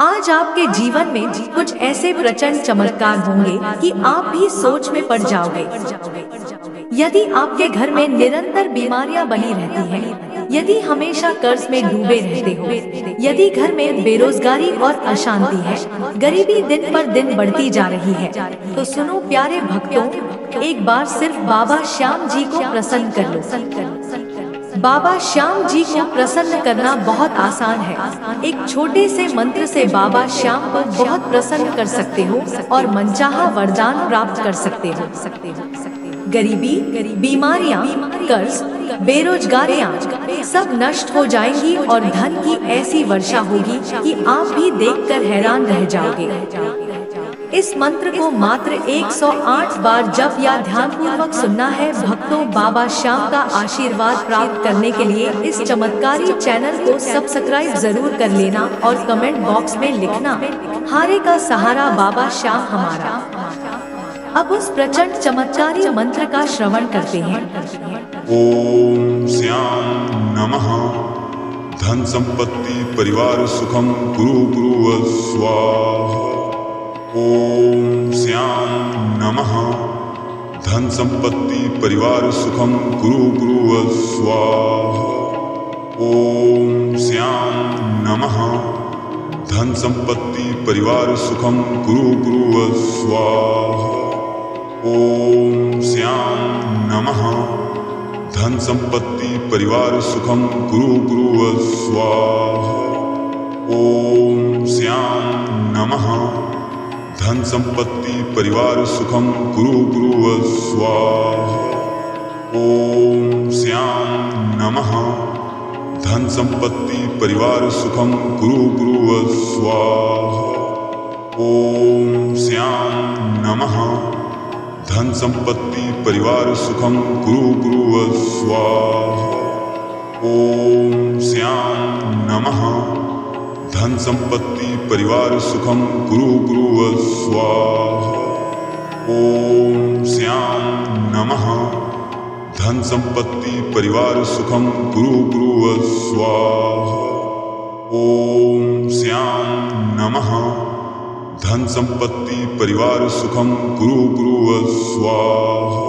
आज आपके जीवन में कुछ ऐसे प्रचंड चमत्कार होंगे कि आप भी सोच में पड़ जाओगे। यदि आपके घर में निरंतर बीमारियां बनी रहती हैं, यदि हमेशा कर्ज में डूबे रहते हो, यदि घर में बेरोजगारी और अशांति है, गरीबी दिन पर दिन बढ़ती जा रही है, तो सुनो प्यारे भक्तों, एक बार सिर्फ बाबा श्याम जी को प्रसन्न कर लो। बाबा श्याम जी को प्रसन्न करना बहुत आसान है। एक छोटे से मंत्र से बाबा श्याम को बहुत प्रसन्न कर सकते हो और मनचाहा वरदान प्राप्त कर सकते हो। गरीबी, बीमारियां, कर्ज, बेरोजगारियां सब नष्ट हो जाएंगी और धन की ऐसी वर्षा होगी कि आप भी देखकर हैरान रह जाओगे। इस मंत्र को मात्र 108 बार जप या ध्यान पूर्वक सुनना है। भक्तों, बाबा श्याम का आशीर्वाद प्राप्त करने के लिए इस चमत्कारी चैनल को सब्सक्राइब जरूर कर लेना और कमेंट बॉक्स में लिखना, हारे का सहारा बाबा श्याम हमारा। अब उस प्रचंड चमत्कारी मंत्र का श्रवण करते हैं। ओम श्याम नमः। धन संपत्ति परिवार सुखम गुरु गुरु स्वाहा। ओम श्याम नमः। धन संपत्ति परिवार सुखम गुरु गुरु स्वाहा। ओम श्याम नमः। धन संपत्ति परिवार सुखम गुरु गुरु स्वाहा। ओम श्याम नमः। धन संपत्ति परिवार सुखम गुरु गुरु स्वाहा। ओम श्याम नमः। धन संपत्ति परिवार सुखम गुरु गुरु स्वाहा। ओम श्याम नमः। धन संपत्ति परिवार सुखम गुरु गुरु स्वाहा। ओम श्याम नमः। धन संपत्ति परिवार सुखम गुरु गुरु स्वाहा। ओम श्याम नमः। धन संपत्ति परिवार सुखम गुरु गुरु स्वाहा। ओम श्याम नमः। धन संपत्ति परिवार सुखम गुरु गुरु स्वाहा। ओम श्याम नमः। धन संपत्ति परिवार सुखम गुरु गुरु स्वाहा।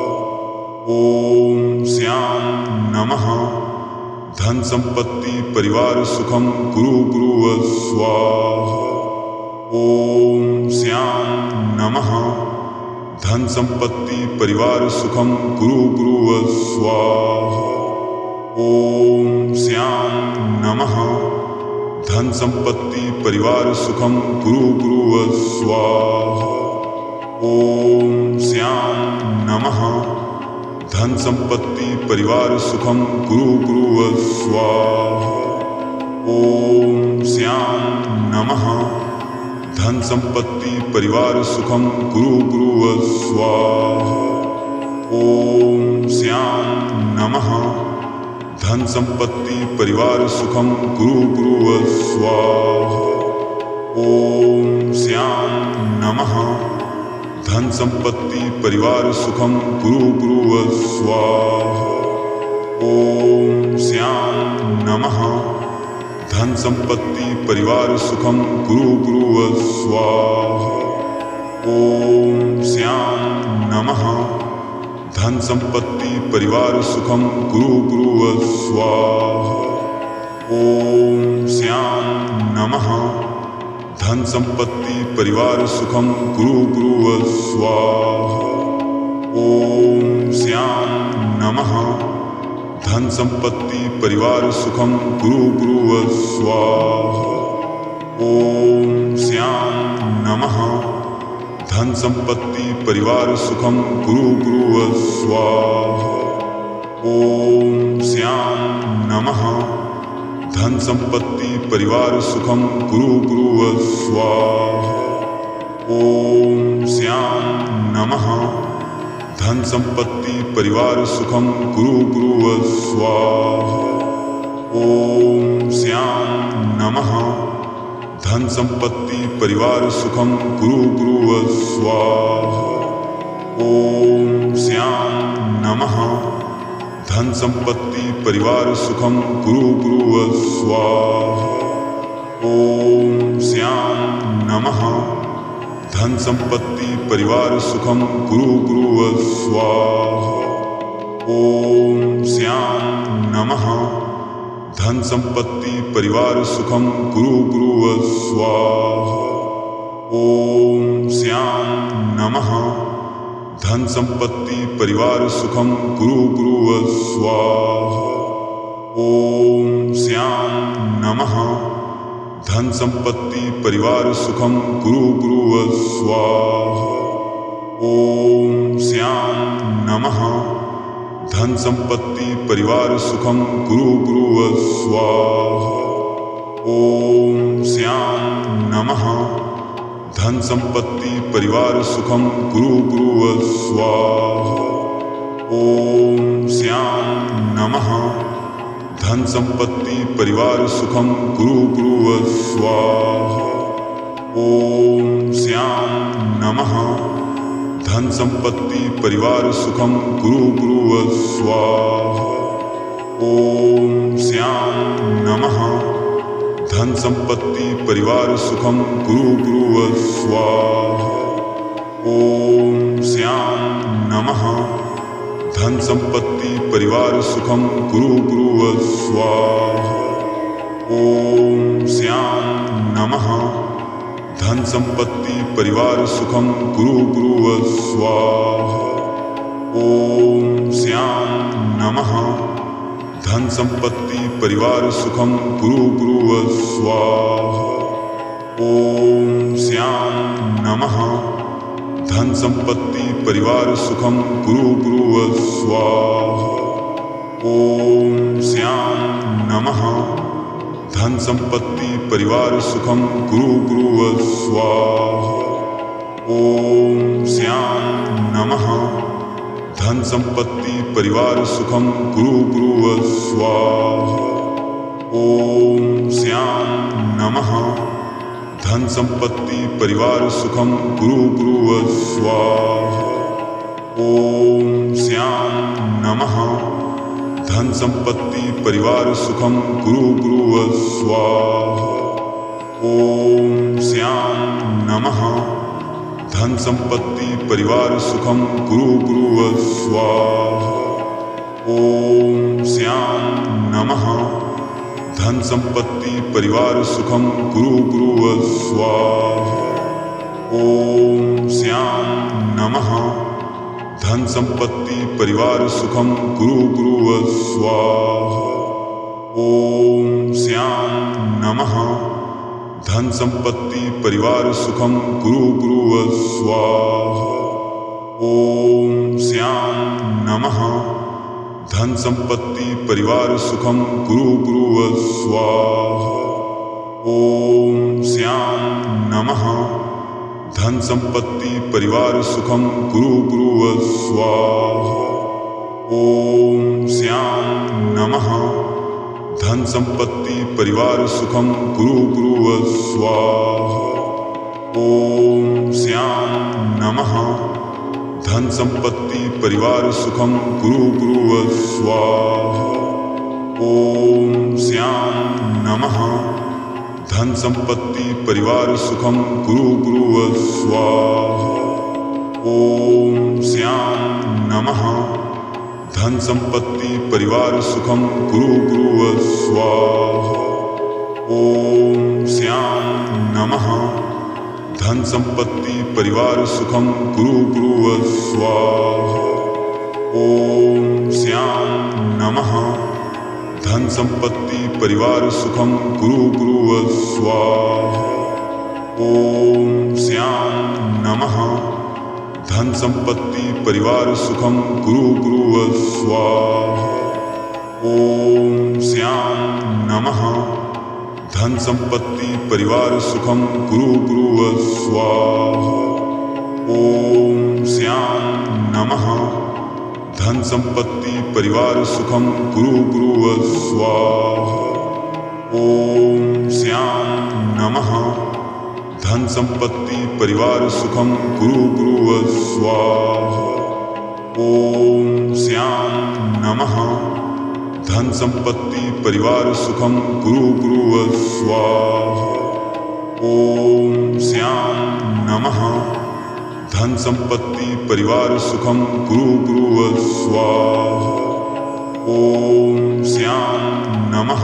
ओम श्याम नमः। धन संपत्ति परिवार सुखम गुरु गुरु स्वाहा। ओम श्याम नमः। धन संपत्ति परिवार सुखम गुरु गुरु स्वाहा। ओम श्याम नमः। धन संपत्ति परिवार सुखम गुरु गुरु स्वाहा। ओम श्याम नमः। धन संपत्ति परिवार सुखम गुरु गुरु स्वाहा। ओम श्याम नमः। धन संपत्ति परिवार सुखम गुरु गुरु स्वाहा। ओम श्याम नमः। धन संपत्ति परिवार सुखम गुरु गुरु स्वाहा। ओम श्याम नमः। धन संपत्ति परिवार सुखम गुरु गुरु स्वाहा। ओम श्याम नमः। धन संपत्ति परिवार सुखम गुरु गुरु स्वाहा। ओम श्याम नमः। धन संपत्ति परिवार सुखम गुरु गुरु स्वाहा। ओम श्याम नमः। धन संपत्ति परिवार सुखम गुरु गुरु स्वाहा। ओम श्याम नमः। धन संपत्ति परिवार सुखम गुरु गुरु स्वाहा। ओम श्याम नमः। धन संपत्ति परिवार सुखम गुरु गुरु स्वाहा। ओम श्याम नमः। धन संपत्ति परिवार सुखम गुरु गुरु स्वाहा। ओम श्याम नमः। धन संपत्ति परिवार सुखम गुरु गुरु स्वाहा। ओम श्याम नमः। धन संपत्ति परिवार सुखम गुरु गुरु स्वाहा। ओम श्याम नमः। धन संपत्ति परिवार सुखम गुरु गुरु स्वाहा। ओम श्याम धन संपत्ति परिवार सुखम गुरु गुरुव स्वाहा। ओम श्याम नमः। धन संपत्ति परिवार सुखम गुरु गुरुव स्वाहा। ओम श्याम नमः। धन संपत्ति परिवार सुखम गुरु गुरुव स्वाहा। ओम श्याम नमः। धन संपत्ति परिवार सुखम गुरु गुरुव स्वाहा। ओम श्याम नमः। धन संपत्ति परिवार सुखम गुरु गुरुव स्वाहा। ओम श्याम नमः। धन संपत्ति परिवार सुखम गुरु गुरुव स्वाहा। ओम श्याम नमः। धन संपत्ति परिवार सुखम गुरु गुरुव स्वाहा। ओम श्याम नमः। धन संपत्ति परिवार सुखम गुरु गुरुव स्वाहा। ओम श्याम नमः। धन संपत्ति परिवार सुखम गुरु गुरुव स्वाहा। ओम श्याम नमः। धन संपत्ति परिवार सुखम गुरु गुरुव स्वाहा। ओम श्याम नमः। धन संपत्ति परिवार सुखम गुरु गुरुव स्वाहा। ओम श्याम नमः। धन संपत्ति परिवार सुखम गुरु गुरुव स्वाहा। ओम श्याम नमः। धन संपत्ति परिवार सुखम गुरु गुरुव स्वाहा। ओम श्याम नमः। धन संपत्ति परिवार सुखम गुरु गुरुव स्वाहा। ओम श्याम नमः। धन संपत्ति परिवार सुखम गुरु गुरुव स्वाहा। ओम श्याम नमः। धन संपत्ति परिवार सुखम गुरु गुरुव स्वाहा। ओम श्याम नमः। धन संपत्ति परिवार सुखम गुरु गुरुव स्वाहा। ओम श्याम नमः। धन संपत्ति परिवार सुखम गुरु गुरुव स्वाहा। ओम श्याम नमः। धन संपत्ति परिवार सुखम गुरु गुरुव स्वाहा। ओम श्याम नमः। धन संपत्ति परिवार सुखम गुरु गुरुव स्वाहा। ओम श्याम नमः। धन संपत्ति परिवार सुखम गुरु गुरुव स्वाहा। ओम श्याम नमः। धन संपत्ति परिवार सुखम गुरु गुरुव स्वाहा। ओम श्याम नमः। धन संपत्ति परिवार सुखम गुरु गुरुव स्वाहा। ओम श्याम नमः। धन संपत्ति परिवार सुखम गुरु गुरुव स्वाहा। ओम श्याम नमः। धन संपत्ति परिवार सुखम गुरु गुरुव स्वाहा। ओम श्याम नमः। धन संपत्ति परिवार सुखम गुरु गुरुव स्वाहा। ओम श्याम नमः। धन संपत्ति परिवार सुखम गुरु गुरुव स्वाहा। ओम श्याम नमः। धन संपत्ति परिवार सुखम गुरु गुरुव स्वाहा। ओम श्याम नमः। धन संपत्ति परिवार सुखम गुरु गुरुव स्वाहा। ओम श्याम नमः। धन संपत्ति परिवार सुखम गुरु गुरुव स्वाहा। ओम श्याम नमः। धन संपत्ति परिवार सुखम गुरु गुरुव स्वाहा। ओम श्याम नमः। धन संपत्ति परिवार सुखम गुरु गुरुव स्वाहा। ओम श्याम नमः। धन संपत्ति परिवार सुखम गुरु गुरुव स्वाहा। ओम श्याम नमः। धन संपत्ति परिवार सुखम गुरु गुरुव स्वाहा। ओम श्याम नमः। धन संपत्ति परिवार सुखम गुरु गुरुव स्वाहा। ओम श्याम नमः।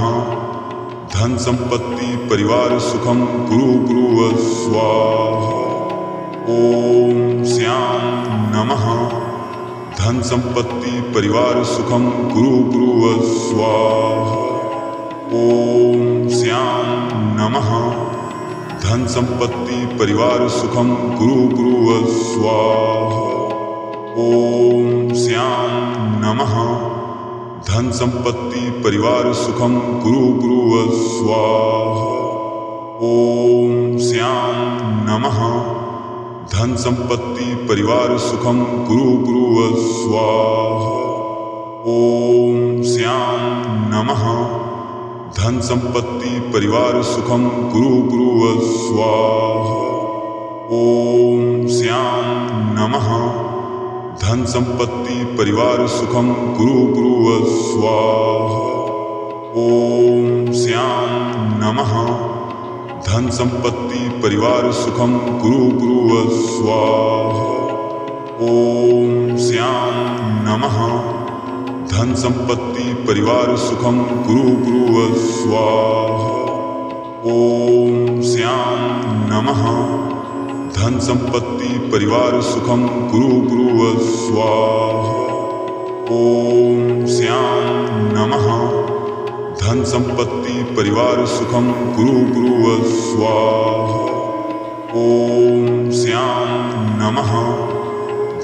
धन संपत्ति परिवार सुखम गुरु गुरुव स्वाहा। ओम श्याम नमः। धन संपत्ति परिवार सुखम गुरु गुरुव स्वाहा। ओम श्याम नमः। धन संपत्ति परिवार सुखम गुरु गुरुव स्वाहा। ओम श्याम नमः। धन संपत्ति परिवार सुखम गुरु गुरुव स्वाहा। ओम श्याम नमः। धन संपत्ति परिवार सुखम गुरु गुरुव स्वाहा। ओम श्याम नमः। धन संपत्ति परिवार सुखम गुरु गुरुव स्वाहा। ओम श्याम नमः। धन संपत्ति परिवार सुखम गुरु गुरुव स्वाहा। ओम श्याम नमः। धन संपत्ति परिवार सुखम गुरु गुरुव स्वाहा। ओम श्याम नमः। धन संपत्ति परिवार सुखम गुरु गुरुव स्वाहा। ओम श्याम नमः। धन संपत्ति परिवार सुखम गुरु गुरुव स्वाहा। ओम श्याम नमः। धन संपत्ति परिवार सुखम गुरु गुरुव स्वाहा। ओम श्याम नमः।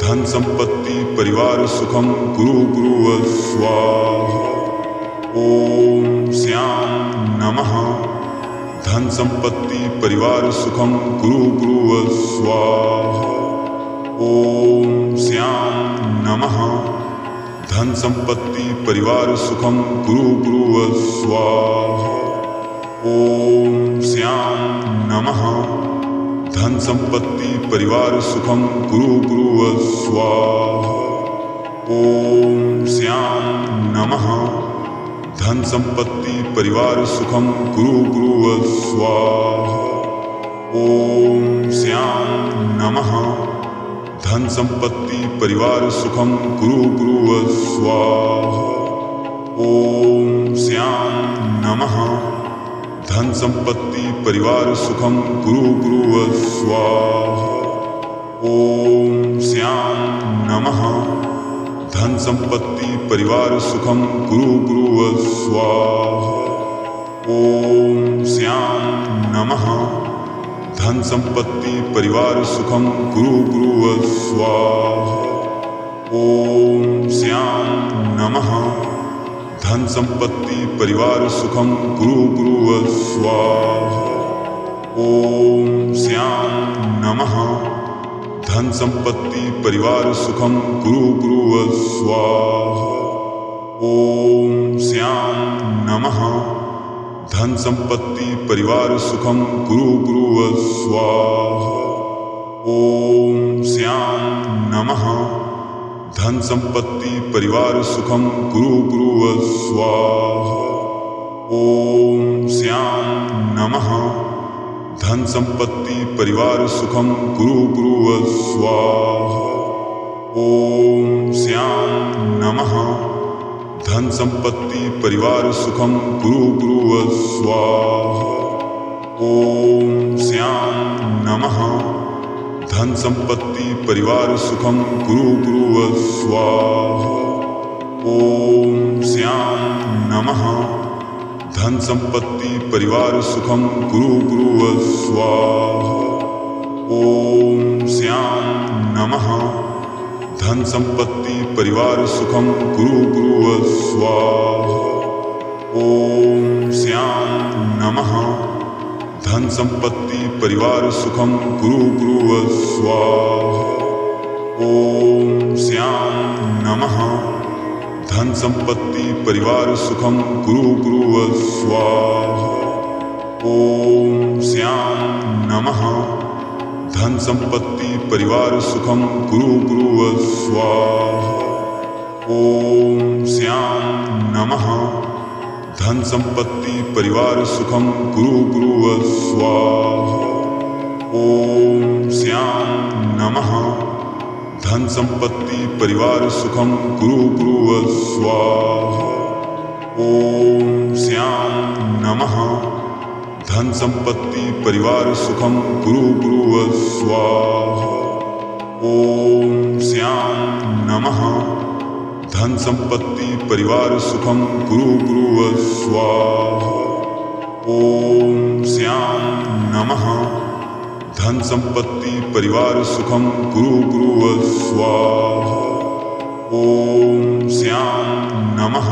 धन संपत्ति परिवार सुखम गुरु गुरुव स्वाहा। ओम श्याम नमः। धन संपत्ति परिवार सुखम गुरु गुरुव स्वाहा। ओम श्याम नमः। धन संपत्ति परिवार सुखम गुरु गुरुव स्वाहा। ओम श्याम नमः। धन संपत्ति परिवार सुखम गुरु गुरुव स्वाहा। ओम श्याम नमः। धन संपत्ति परिवार सुखम गुरु गुरुव स्वाहा। ओम श्याम नमः। धन संपत्ति परिवार सुखम गुरु गुरुव स्वाहा। ओम श्याम नमः। धन संपत्ति परिवार सुखम गुरु गुरुव स्वाहा। ओम श्याम नमः। धन संपत्ति परिवार सुखम गुरु गुरुव स्वाहा। ओम श्याम नमः। धन संपत्ति परिवार सुखम गुरु गुरुव स्वाहा। ओम श्याम नमः। धन संपत्ति परिवार सुखम गुरु गुरुव स्वाहा। ओम श्याम नमः। धन संपत्ति परिवार सुखम गुरु गुरुव स्वाहा। ओम श्याम नमः। धन संपत्ति परिवार सुखम गुरु गुरुव स्वाहा। ओम श्याम नमः। धन संपत्ति परिवार सुखम गुरु गुरुव स्वाहा। ओम श्याम नमः। धन संपत्ति परिवार सुखम गुरु गुरुव स्वाहा। ओम श्याम नमः। धन संपत्ति परिवार सुखम गुरु गुरुव स्वाहा। ओम श्याम नमः। धन संपत्ति परिवार सुखम गुरु गुरुव स्वाहा। ओम श्याम नमः। धन संपत्ति परिवार सुखम गुरु गुरुव स्वाहा। ओम श्याम नमः। धन संपत्ति परिवार सुखम गुरु गुरुव स्वाहा। ओम श्याम नमः। धन संपत्ति परिवार सुखम गुरु गुरुव स्वाहा। ओम श्याम नमः। धन संपत्ति परिवार सुखम गुरु गुरुव स्वाहा। ओम श्याम नमः। धन संपत्ति परिवार सुखम गुरु गुरुव स्वाहा। ओम श्याम नमः। धन संपत्ति परिवार सुखम गुरु गुरुव स्वाहा। ओम श्याम संपत्ति परिवार सुखम गुरु गुरुव स्वाहा। ओम श्याम नमः। धन संपत्ति परिवार सुखम गुरु गुरुव स्वाहा। ओम श्याम नमः। धन संपत्ति परिवार सुखम गुरु गुरुव स्वाहा। ओम श्याम नमः। धन संपत्ति परिवार सुखम गुरु गुरुव स्वाहा। ओम श्याम नमः।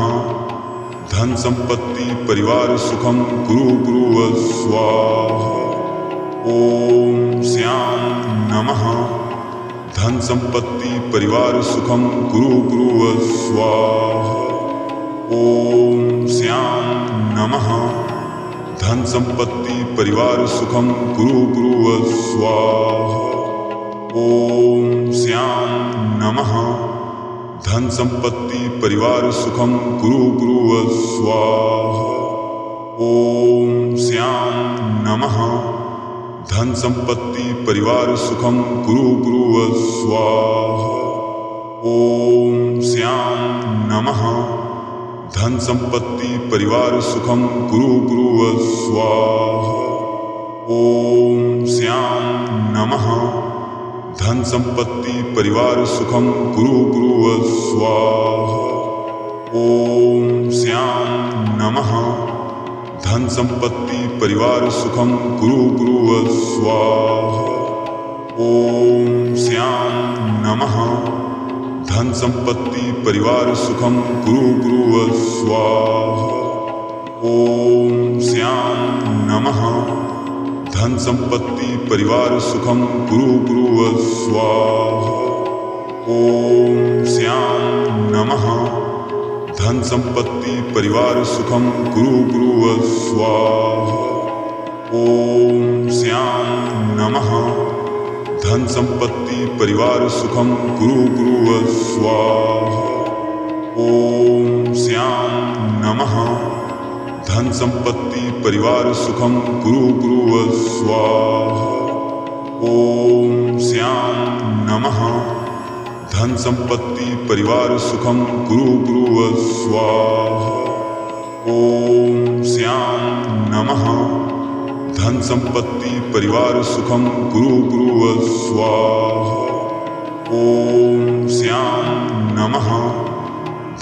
धन संपत्ति परिवार सुखम गुरु गुरुव स्वाहा। ओम श्याम नमः। धन संपत्ति परिवार सुखम गुरु गुरुव स्वाहा। ओम श्याम नमः। धन संपत्ति परिवार सुखम गुरु गुरुव स्वाहा। ओम श्याम नमः। धन संपत्ति परिवार सुखम गुरु गुरुव स्वाहा। ओम श्याम नमः। धन संपत्ति परिवार सुखम गुरु गुरुव स्वाहा। ओम श्याम नमः। धन संपत्ति परिवार सुखम गुरु गुरुव स्वाहा। ओम श्याम नमः। धन संपत्ति परिवार सुखम गुरु गुरुव स्वाहा। ओम श्याम नमः। धन संपत्ति परिवार सुखम गुरु गुरुव स्वाहा। ओम श्याम नमः। धन संपत्ति परिवार सुखम गुरु गुरुव स्वाहा। ओम श्याम नमः। धन संपत्ति परिवार सुखम गुरु गुरुव स्वाहा। ओम श्याम नमः। धन संपत्ति परिवार सुखम गुरु गुरुव स्वाहा। ओम श्याम नमः। धन संपत्ति परिवार सुखम गुरु गुरुव स्वाहा। ओम श्याम नमः। धन संपत्ति परिवार सुखम गुरु गुरुव स्वाहा। ओम श्याम नमः। धन संपत्ति परिवार सुखम गुरु गुरुव स्वाहा। ओम श्याम नमः। धन संपत्ति परिवार सुखम गुरु गुरुव स्वाहा। ओम श्याम नमः।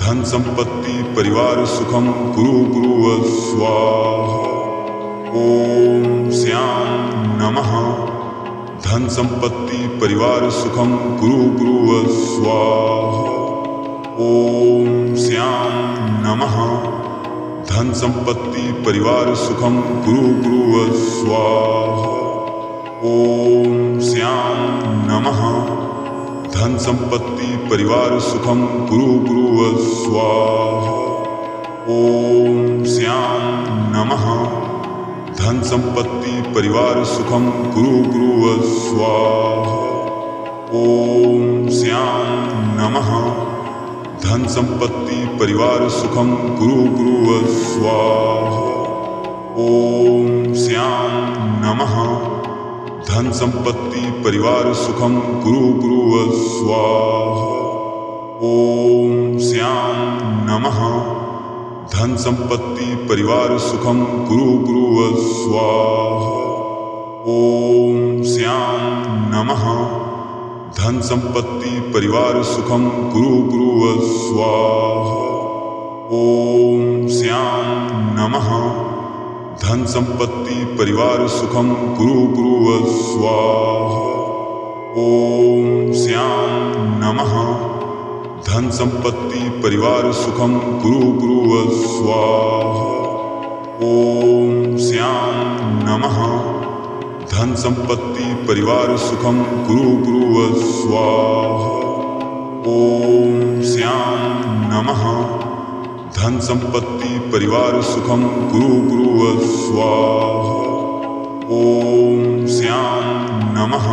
धन संपत्ति परिवार सुखम गुरु गुरुव स्वाहा। ओम श्याम नमः। धन संपत्ति परिवार सुखम गुरु गुरुव स्वाहा। ओम श्याम नमः। धन संपत्ति परिवार सुखम गुरु गुरुव स्वाहा। ओम श्याम नमः। धन संपत्ति परिवार सुखम गुरु गुरुव स्वाहा। ओम श्याम नमः। धन संपत्ति परिवार सुखम गुरु गुरुव स्वाहा। ओम श्याम नमः। धन संपत्ति परिवार सुखम गुरु गुरुव स्वाहा। ओम श्याम नमः। धन संपत्ति परिवार सुखम गुरु गुरुव स्वाहा। ओम श्याम नमः। धन संपत्ति परिवार सुखम गुरु गुरुव स्वाहा। ओम श्याम नमः। धन संपत्ति परिवार सुखम गुरु गुरुव स्वाहा। ओम श्याम नमः। धन संपत्ति परिवार सुखम गुरु गुरुव स्वाहा। ओम श्याम नमः। धन संपत्ति परिवार सुखम गुरु गुरुव स्वाहा। ओम श्याम नमः। धन संपत्ति परिवार सुखम गुरु गुरुव स्वाहा। ओम श्याम नमः। धन संपत्ति परिवार सुखम गुरु गुरुव स्वाहा। ओम श्याम नमः।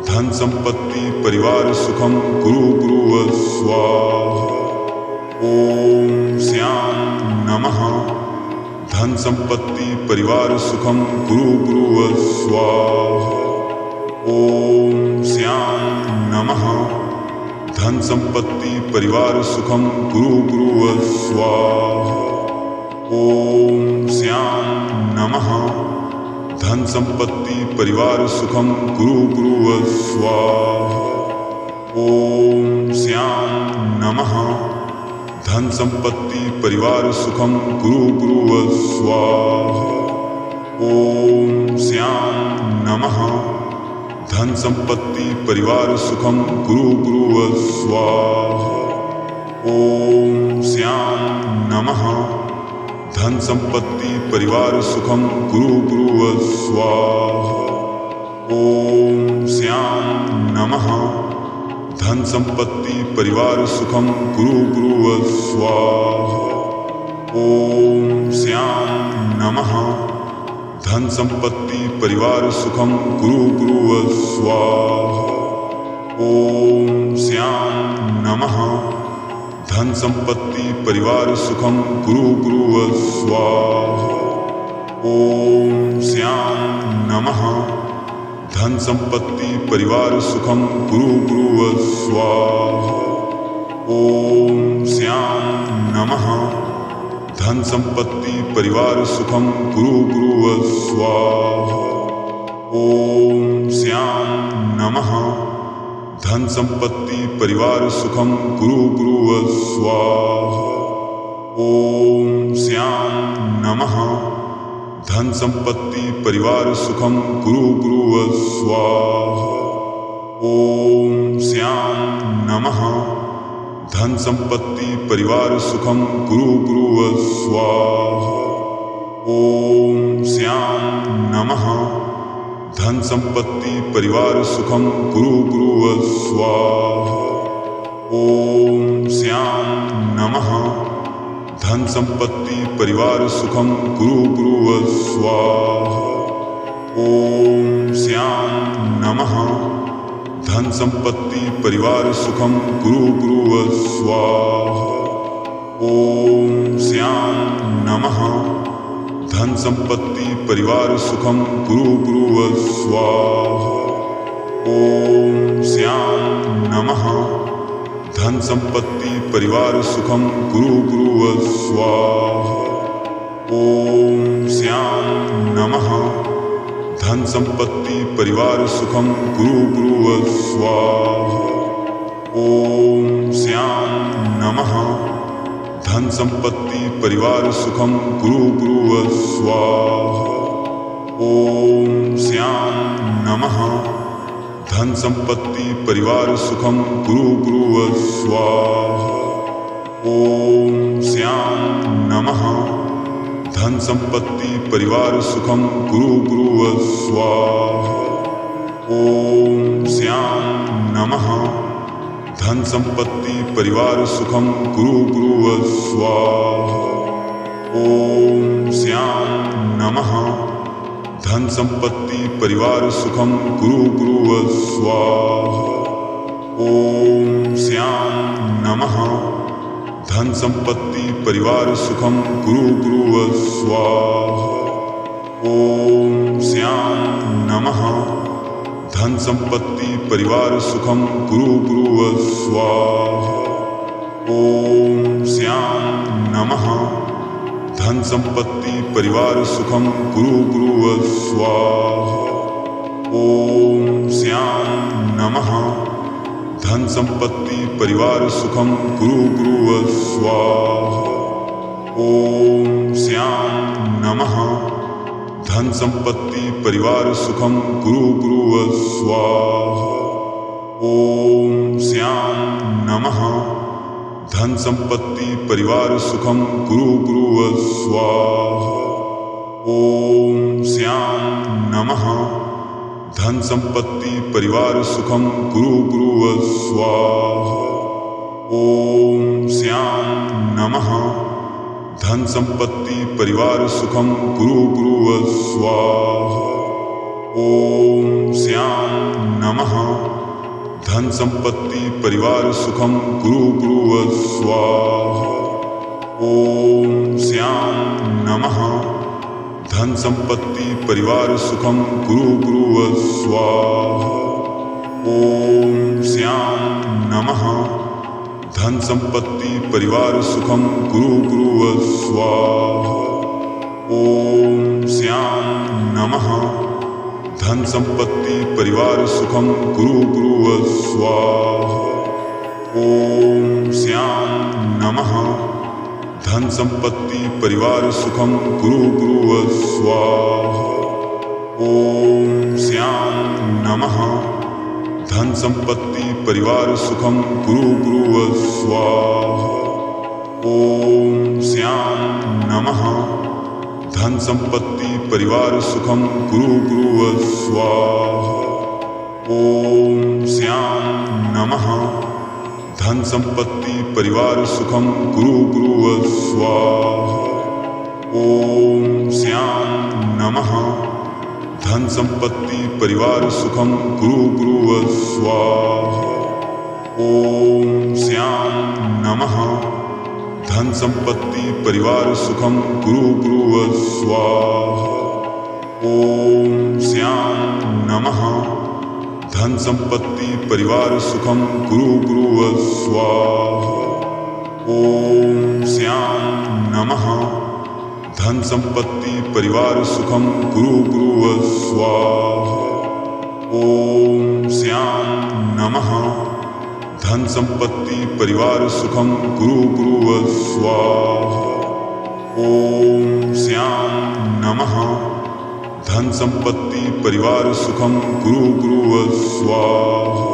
धन संपत्ति परिवार सुखम गुरु गुरुव स्वाहा। ओम श्याम नमः। धन संपत्ति परिवार सुखम गुरु गुरुव स्वाहा। ओम श्याम नमः। धन संपत्ति परिवार सुखम गुरु गुरु स्वाहा। ओम श्याम नमः। धन संपत्ति परिवार सुखम गुरु गुरु स्वाहा। ओम श्याम नमः। धन संपत्ति परिवार सुखम गुरु गुरु स्वाहा। ओम श्याम नमः। धन संपत्ति परिवार सुखम गुरु गुरु स्वाहा। ओम श्याम नमः। धन संपत्ति परिवार सुखम गुरु गुरु स्वाहा। ओम श्याम नमः। धन संपत्ति परिवार सुखम गुरु गुरु स्वाहा। ओम श्याम नमः। धन संपत्ति परिवार सुखम गुरु गुरु स्वाहा। ओम श्याम नमः। धन संपत्ति परिवार सुखम गुरु गुरु स्वाहा। ओम श्याम नमः। धन संपत्ति परिवार सुखम गुरु गुरु स्वाहा। ओम श्याम नमः। धन संपत्ति परिवार सुखम गुरु गुरु स्वाहा। ओम श्याम नमः। धन संपत्ति परिवार सुखम गुरु गुरु स्वाहा। ओम श्याम नमः। धन संपत्ति परिवार सुखम गुरु गुरु स्वाहा। ओम श्याम नमः। धन संपत्ति परिवार सुखम गुरु गुरु स्वाहा। ओम श्याम नमः। धन संपत्ति परिवार सुखम गुरु गुरु स्वाहा। ओम श्याम नमः। धन संपत्ति परिवार सुखम गुरु गुरु स्वाहा। ओम श्याम नमः। धन संपत्ति परिवार सुखम गुरु गुरु स्वाहा। ओम श्याम नमः। धन संपत्ति परिवार सुखम गुरु गुरु स्वाहा। ओम श्याम नमः। धन संपत्ति परिवार सुखम गुरु गुरु स्वाहा। ओम श्याम नमः। धन संपत्ति परिवार सुखम गुरु गुरु स्वाहा। ओम श्याम नमः। धन संपत्ति परिवार सुखम गुरु गुरु स्वाहा। ओम श्याम नमः। धन संपत्ति परिवार सुखम गुरु गुरु स्वाहा। ओम श्याम नमः। धन संपत्ति परिवार सुखम गुरु गुरु स्वाहा। ओम श्याम नमः। धन संपत्ति परिवार सुखम गुरु गुरु स्वाहा। ओम श्याम नमः। धन संपत्ति परिवार सुखम गुरु गुरु स्वाहा। ओम श्याम नमः। धन संपत्ति परिवार सुखम गुरु गुरु स्वाहा। ओम श्याम नमः। धन संपत्ति परिवार सुखम गुरु गुरु स्वाहा। ओम श्याम नमः। धन संपत्ति परिवार सुखम गुरु गुरु स्वाहा। ओम श्याम नमः। धन संपत्ति परिवार सुखम गुरु गुरु स्वाहा। ओम श्याम नमः। धन संपत्ति परिवार सुखम गुरु गुरु स्वाहा। ओम श्याम नमः। धन संपत्ति परिवार सुखम गुरु गुरु स्वाहा। ओम श्याम नमः। धन संपत्ति परिवार सुखम गुरु गुरु स्वाहा। ओम श्याम नमः। धन संपत्ति परिवार सुखम गुरु गुरु स्वाहा। ओम श्याम नमः। धन संपत्ति परिवार सुखम गुरु गुरु स्वाहा। ओम श्याम नमः। धन संपत्ति परिवार सुखम गुरु गुरु स्वाहा। ओम श्याम नमः। धन संपत्ति परिवार सुखम गुरु गुरु स्वाहा। ओम श्याम नमः। धन संपत्ति परिवार सुखम गुरु गुरु स्वाहा। ओम श्याम नमः। धन संपत्ति परिवार सुखम गुरु गुरु स्वाहा। ओम श्याम नमः। धन संपत्ति परिवार सुखम गुरु गुरु स्वाहा। ओम श्याम नमः। धन संपत्ति परिवार सुखम गुरु गुरु स्वाहा। ओम श्याम नमः। धन संपत्ति परिवार सुखम गुरु गुरु स्वाहा। ओम श्याम नमः। धन संपत्ति परिवार सुखम गुरु गुरु स्वाहा। ओम श्याम नमः। धन संपत्ति परिवार सुखम गुरु गुरु स्वाहा। ओम श्याम नमः। धन संपत्ति परिवार सुखम गुरु गुरु स्वाहा। ओम श्याम नमः। धन संपत्ति परिवार सुखम गुरु गुरु स्वाहा। ओम श्याम नमः। धन संपत्ति परिवार सुखम गुरु गुरु स्वाहा। ओम श्याम नमः। धन संपत्ति परिवार सुखम गुरु गुरु स्वाहा।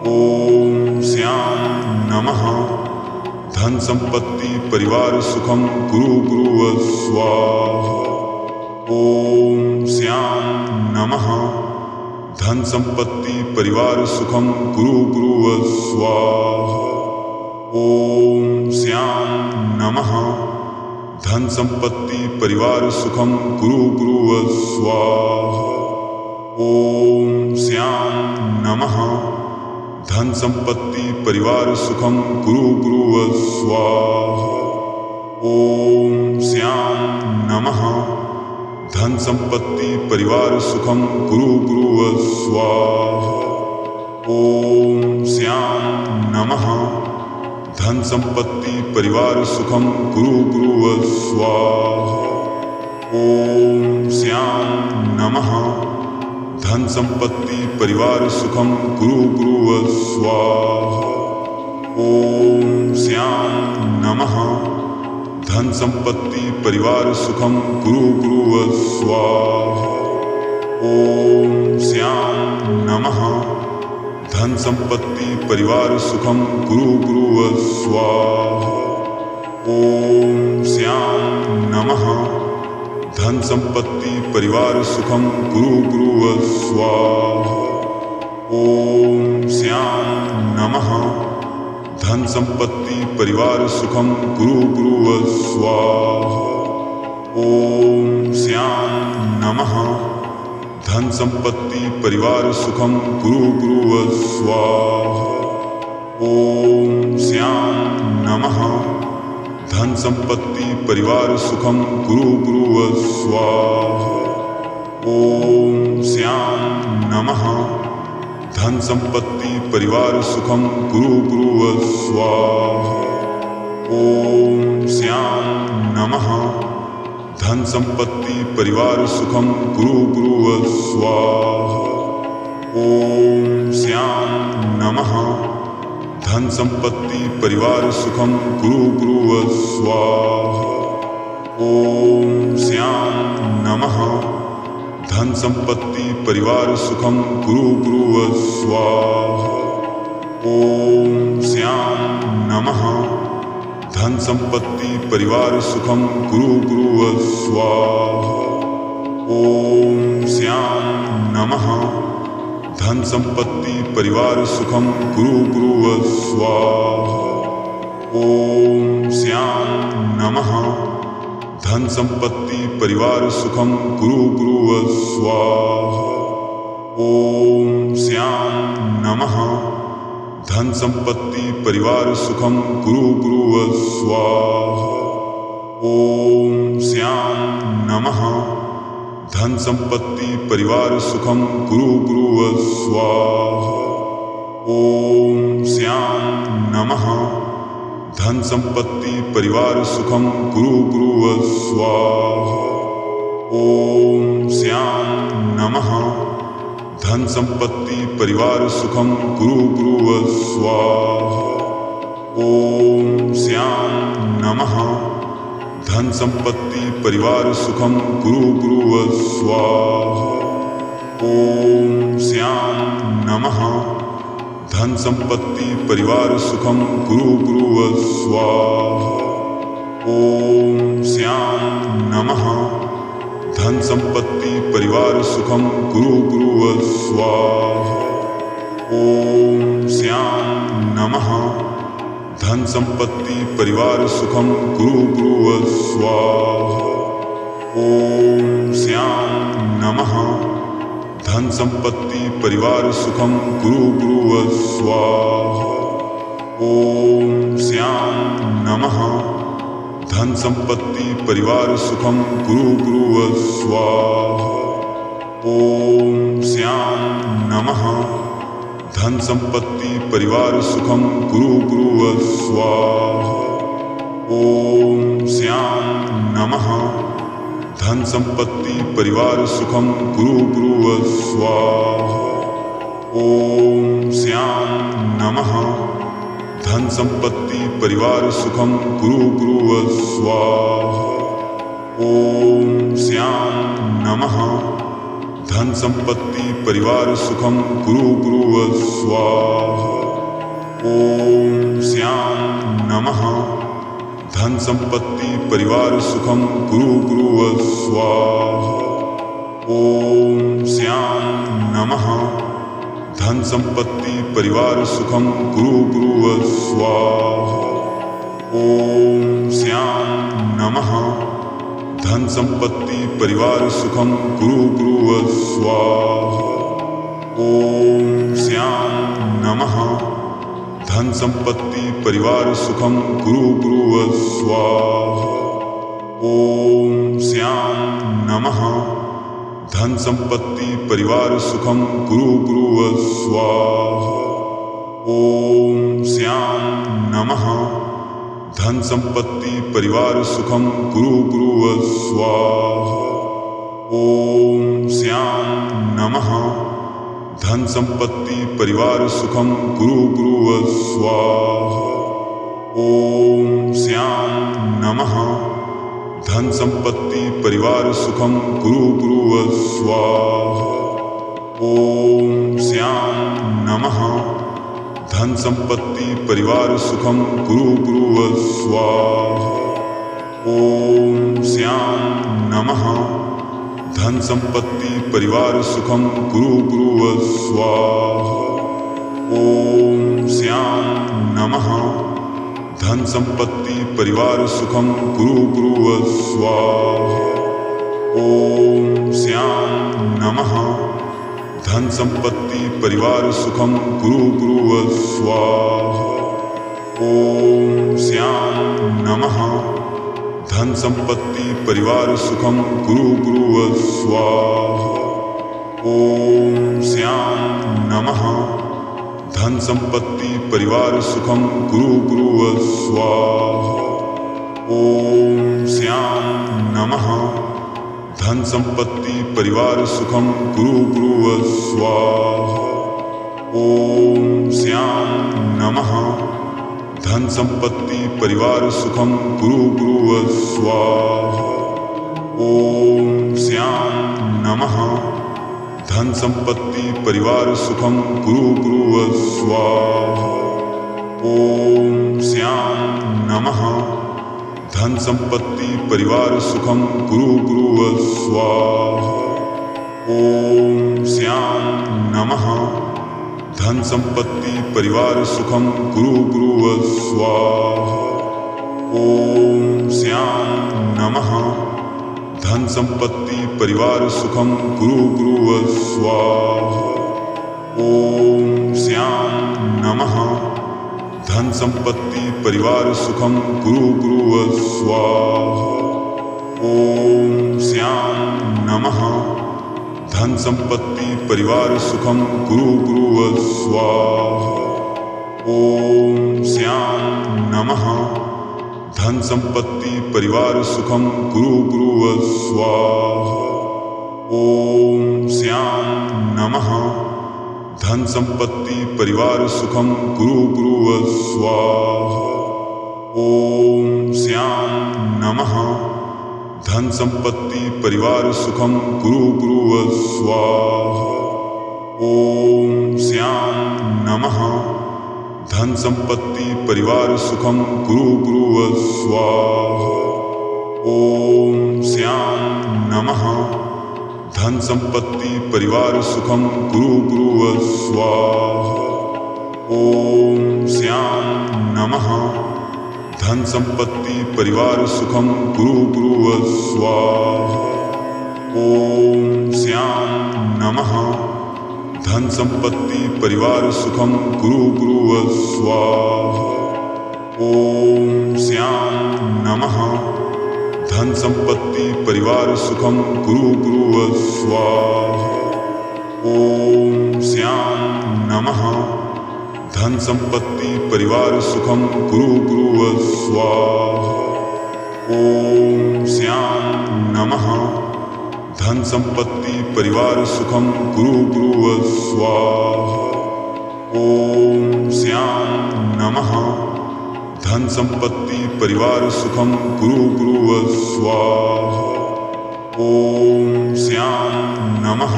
ओम श्याम नमः। धन संपत्ति परिवार सुखम गुरु गुरु स्वाहा। ओम श्याम नमः। धन संपत्ति परिवार सुखम गुरु गुरु स्वाहा। ओम श्याम नमः। धन संपत्ति परिवार सुखम गुरु गुरु स्वाहा। ओम श्याम नमः। धन संपत्ति परिवार सुखम गुरु गुरु स्वाहा। ओम श्याम नमः। धन संपत्ति परिवार सुखम गुरु गुरु स्वाहा। ओम श्याम नमः। धन संपत्ति परिवार सुखम गुरु गुरु स्वाहा। ओम श्याम नमः। धन संपत्ति परिवार सुखम गुरु गुरु स्वाहा। ओम श्याम नमः। धन संपत्ति परिवार सुखम गुरु गुरु स्वाहा। ओम श्याम नमः। धन संपत्ति परिवार सुखम गुरु गुरु स्वाहा। ओम श्याम नमः। धन संपत्ति परिवार सुखम गुरु गुरु स्वाहा। ओम श्याम नमः। धन संपत्ति परिवार सुखम गुरु गुरु स्वाहा। ओम श्याम नमः। धन संपत्ति परिवार सुखम गुरु गुरु स्वाहा। ओम श्याम नमः। धन संपत्ति परिवार सुखम गुरु गुरु स्वाहा। ओम श्याम नमः। धन संपत्ति परिवार सुखम गुरु गुरु स्वाहा। ओम श्याम नमः। धन संपत्ति परिवार सुखम गुरु गुरु स्वाहा। ओम श्याम नमः। धन संपत्ति परिवार सुखम गुरु गुरु स्वाहा। ओम श्याम नमः। धन संपत्ति परिवार सुखम गुरु गुरु स्वाहा। ओम श्याम नमः। धन संपत्ति परिवार सुखम गुरु गुरु स्वाहा। ओम श्याम नमः। धन संपत्ति परिवार सुखम गुरु गुरु स्वाहा। ओम श्याम नमः। धन संपत्ति परिवार सुखम गुरु गुरु स्वाहा। ओम श्याम नमः। धन संपत्ति परिवार सुखम गुरु गुरु स्वाहा। ओम श्याम नमः। धन संपत्ति परिवार सुखम गुरु गुरु स्वाहा। ओम श्याम नमः। धन संपत्ति परिवार सुखम गुरु गुरु स्वाहा। ओम श्याम नमः। धन संपत्ति परिवार सुखम गुरु गुरु स्वाहा। ओम श्याम नमः। धन संपत्ति परिवार सुखम गुरु गुरु स्वाहा। ओम श्याम नमः। धन संपत्ति परिवार सुखम गुरु गुरु स्वाहा। ओम श्याम नमः। धन संपत्ति परिवार सुखम गुरु गुरु स्वाहा। ओम श्याम नमः। धन संपत्ति परिवार सुखम गुरु गुरु स्वाहा। ओम श्याम नमः। धन संपत्ति परिवार सुखम गुरु गुरु स्वाहा। ओम श्याम नमः। धन संपत्ति परिवार सुखम गुरु गुरु स्वाहा। ओम श्याम नमः। धन संपत्ति परिवार सुखम गुरु गुरु स्वाहा। ओम श्याम नमः। धन संपत्ति परिवार सुखम गुरु गुरु स्वाहा। ओम श्याम नमः। धन संपत्ति परिवार सुखम गुरु गुरु स्वाहा। ओम श्याम नमः। धन संपत्ति परिवार सुखम गुरु गुरु स्वाहा। ओम श्याम नमः। धन संपत्ति परिवार सुखम गुरु गुरु स्वाहा। ओम श्याम नमः। धन संपत्ति परिवार सुखम गुरु गुरु स्वाहा। ओम श्याम नमः। धन संपत्ति परिवार सुखम गुरु गुरु स्वाहा। ओम श्याम नमः। धन संपत्ति परिवार सुखम गुरु गुरु स्वाहा। ओम श्याम नमः। धन संपत्ति परिवार सुखम गुरु गुरु स्वाहा। ओम श्याम नमः। धन संपत्ति परिवार सुखम गुरु गुरु स्वाहा। ओम श्याम नमः। धन संपत्ति परिवार सुखम गुरु गुरु स्वाहा। ओम श्याम नमः। धन संपत्ति परिवार सुखम गुरु गुरु स्वाहा। ओम श्याम नमः। धन संपत्ति परिवार सुखम गुरु गुरु स्वाहा। ओम श्याम नमः। धन संपत्ति परिवार सुखम गुरु गुरु स्वाहा। ओम श्याम नमः। धन संपत्ति परिवार सुखम गुरु गुरु स्वाहा। ओम श्याम नमः। धन संपत्ति परिवार सुखम गुरु गुरु स्वाहा। ओम श्याम नमः। धन संपत्ति परिवार सुखम गुरु गुरु स्वाहा। ओम श्याम नमः। धन संपत्ति परिवार सुखम गुरु गुरु स्वाहा। ओम श्याम नमः। धन संपत्ति परिवार सुखम गुरु गुरु स्वाहा। ओम श्याम नमः। धन संपत्ति परिवार सुखम गुरु गुरु स्वाहा। ओम श्याम नमः। धन संपत्ति परिवार सुखम गुरु गुरु स्वाहा। ओम श्याम नमः। धन संपत्ति परिवार सुखम गुरु गुरु स्वाहा। ओम श्याम नमः। धन संपत्ति परिवार सुखम गुरु गुरु स्वाहा। ओम श्याम नमः। धन संपत्ति परिवार सुखम गुरु गुरु स्वाहा। ओम श्याम नमः। धन संपत्ति परिवार सुखम गुरु गुरु स्वाहा। ओम श्याम नमः। धन संपत्ति परिवार सुखम गुरु गुरुव स्वाहा। ओम श्याम नमः। धन संपत्ति परिवार सुखम गुरु गुरुव स्वाहा। ओम श्याम नमः। धन संपत्ति परिवार सुखम गुरु गुरुव स्वाहा। ओम श्याम नमः। धन संपत्ति परिवार सुखम गुरु गुरुव स्वाहा। ओम श्याम नमः। धन संपत्ति परिवार सुखम गुरु गुरुव स्वाहा। ओम श्याम नमः। धन संपत्ति परिवार सुखम गुरु गुरुव स्वाहा। ओम श्याम नमः। धन संपत्ति परिवार सुखम गुरु गुरुव स्वाहा। ओम श्याम नमः। धन संपत्ति परिवार सुखम गुरु गुरुव स्वाहा। ओम श्याम नमः। धन संपत्ति परिवार सुखम गुरु गुरुव स्वाहा। ओम श्याम नमः। धन संपत्ति परिवार सुखम गुरु गुरुव स्वाहा। ओम श्याम नमः। धन संपत्ति परिवार सुखम गुरु गुरुव स्वाहा। ओम श्याम नमः। धन संपत्ति परिवार सुखम गुरु गुरुव स्वाहा। ओम श्याम नमः।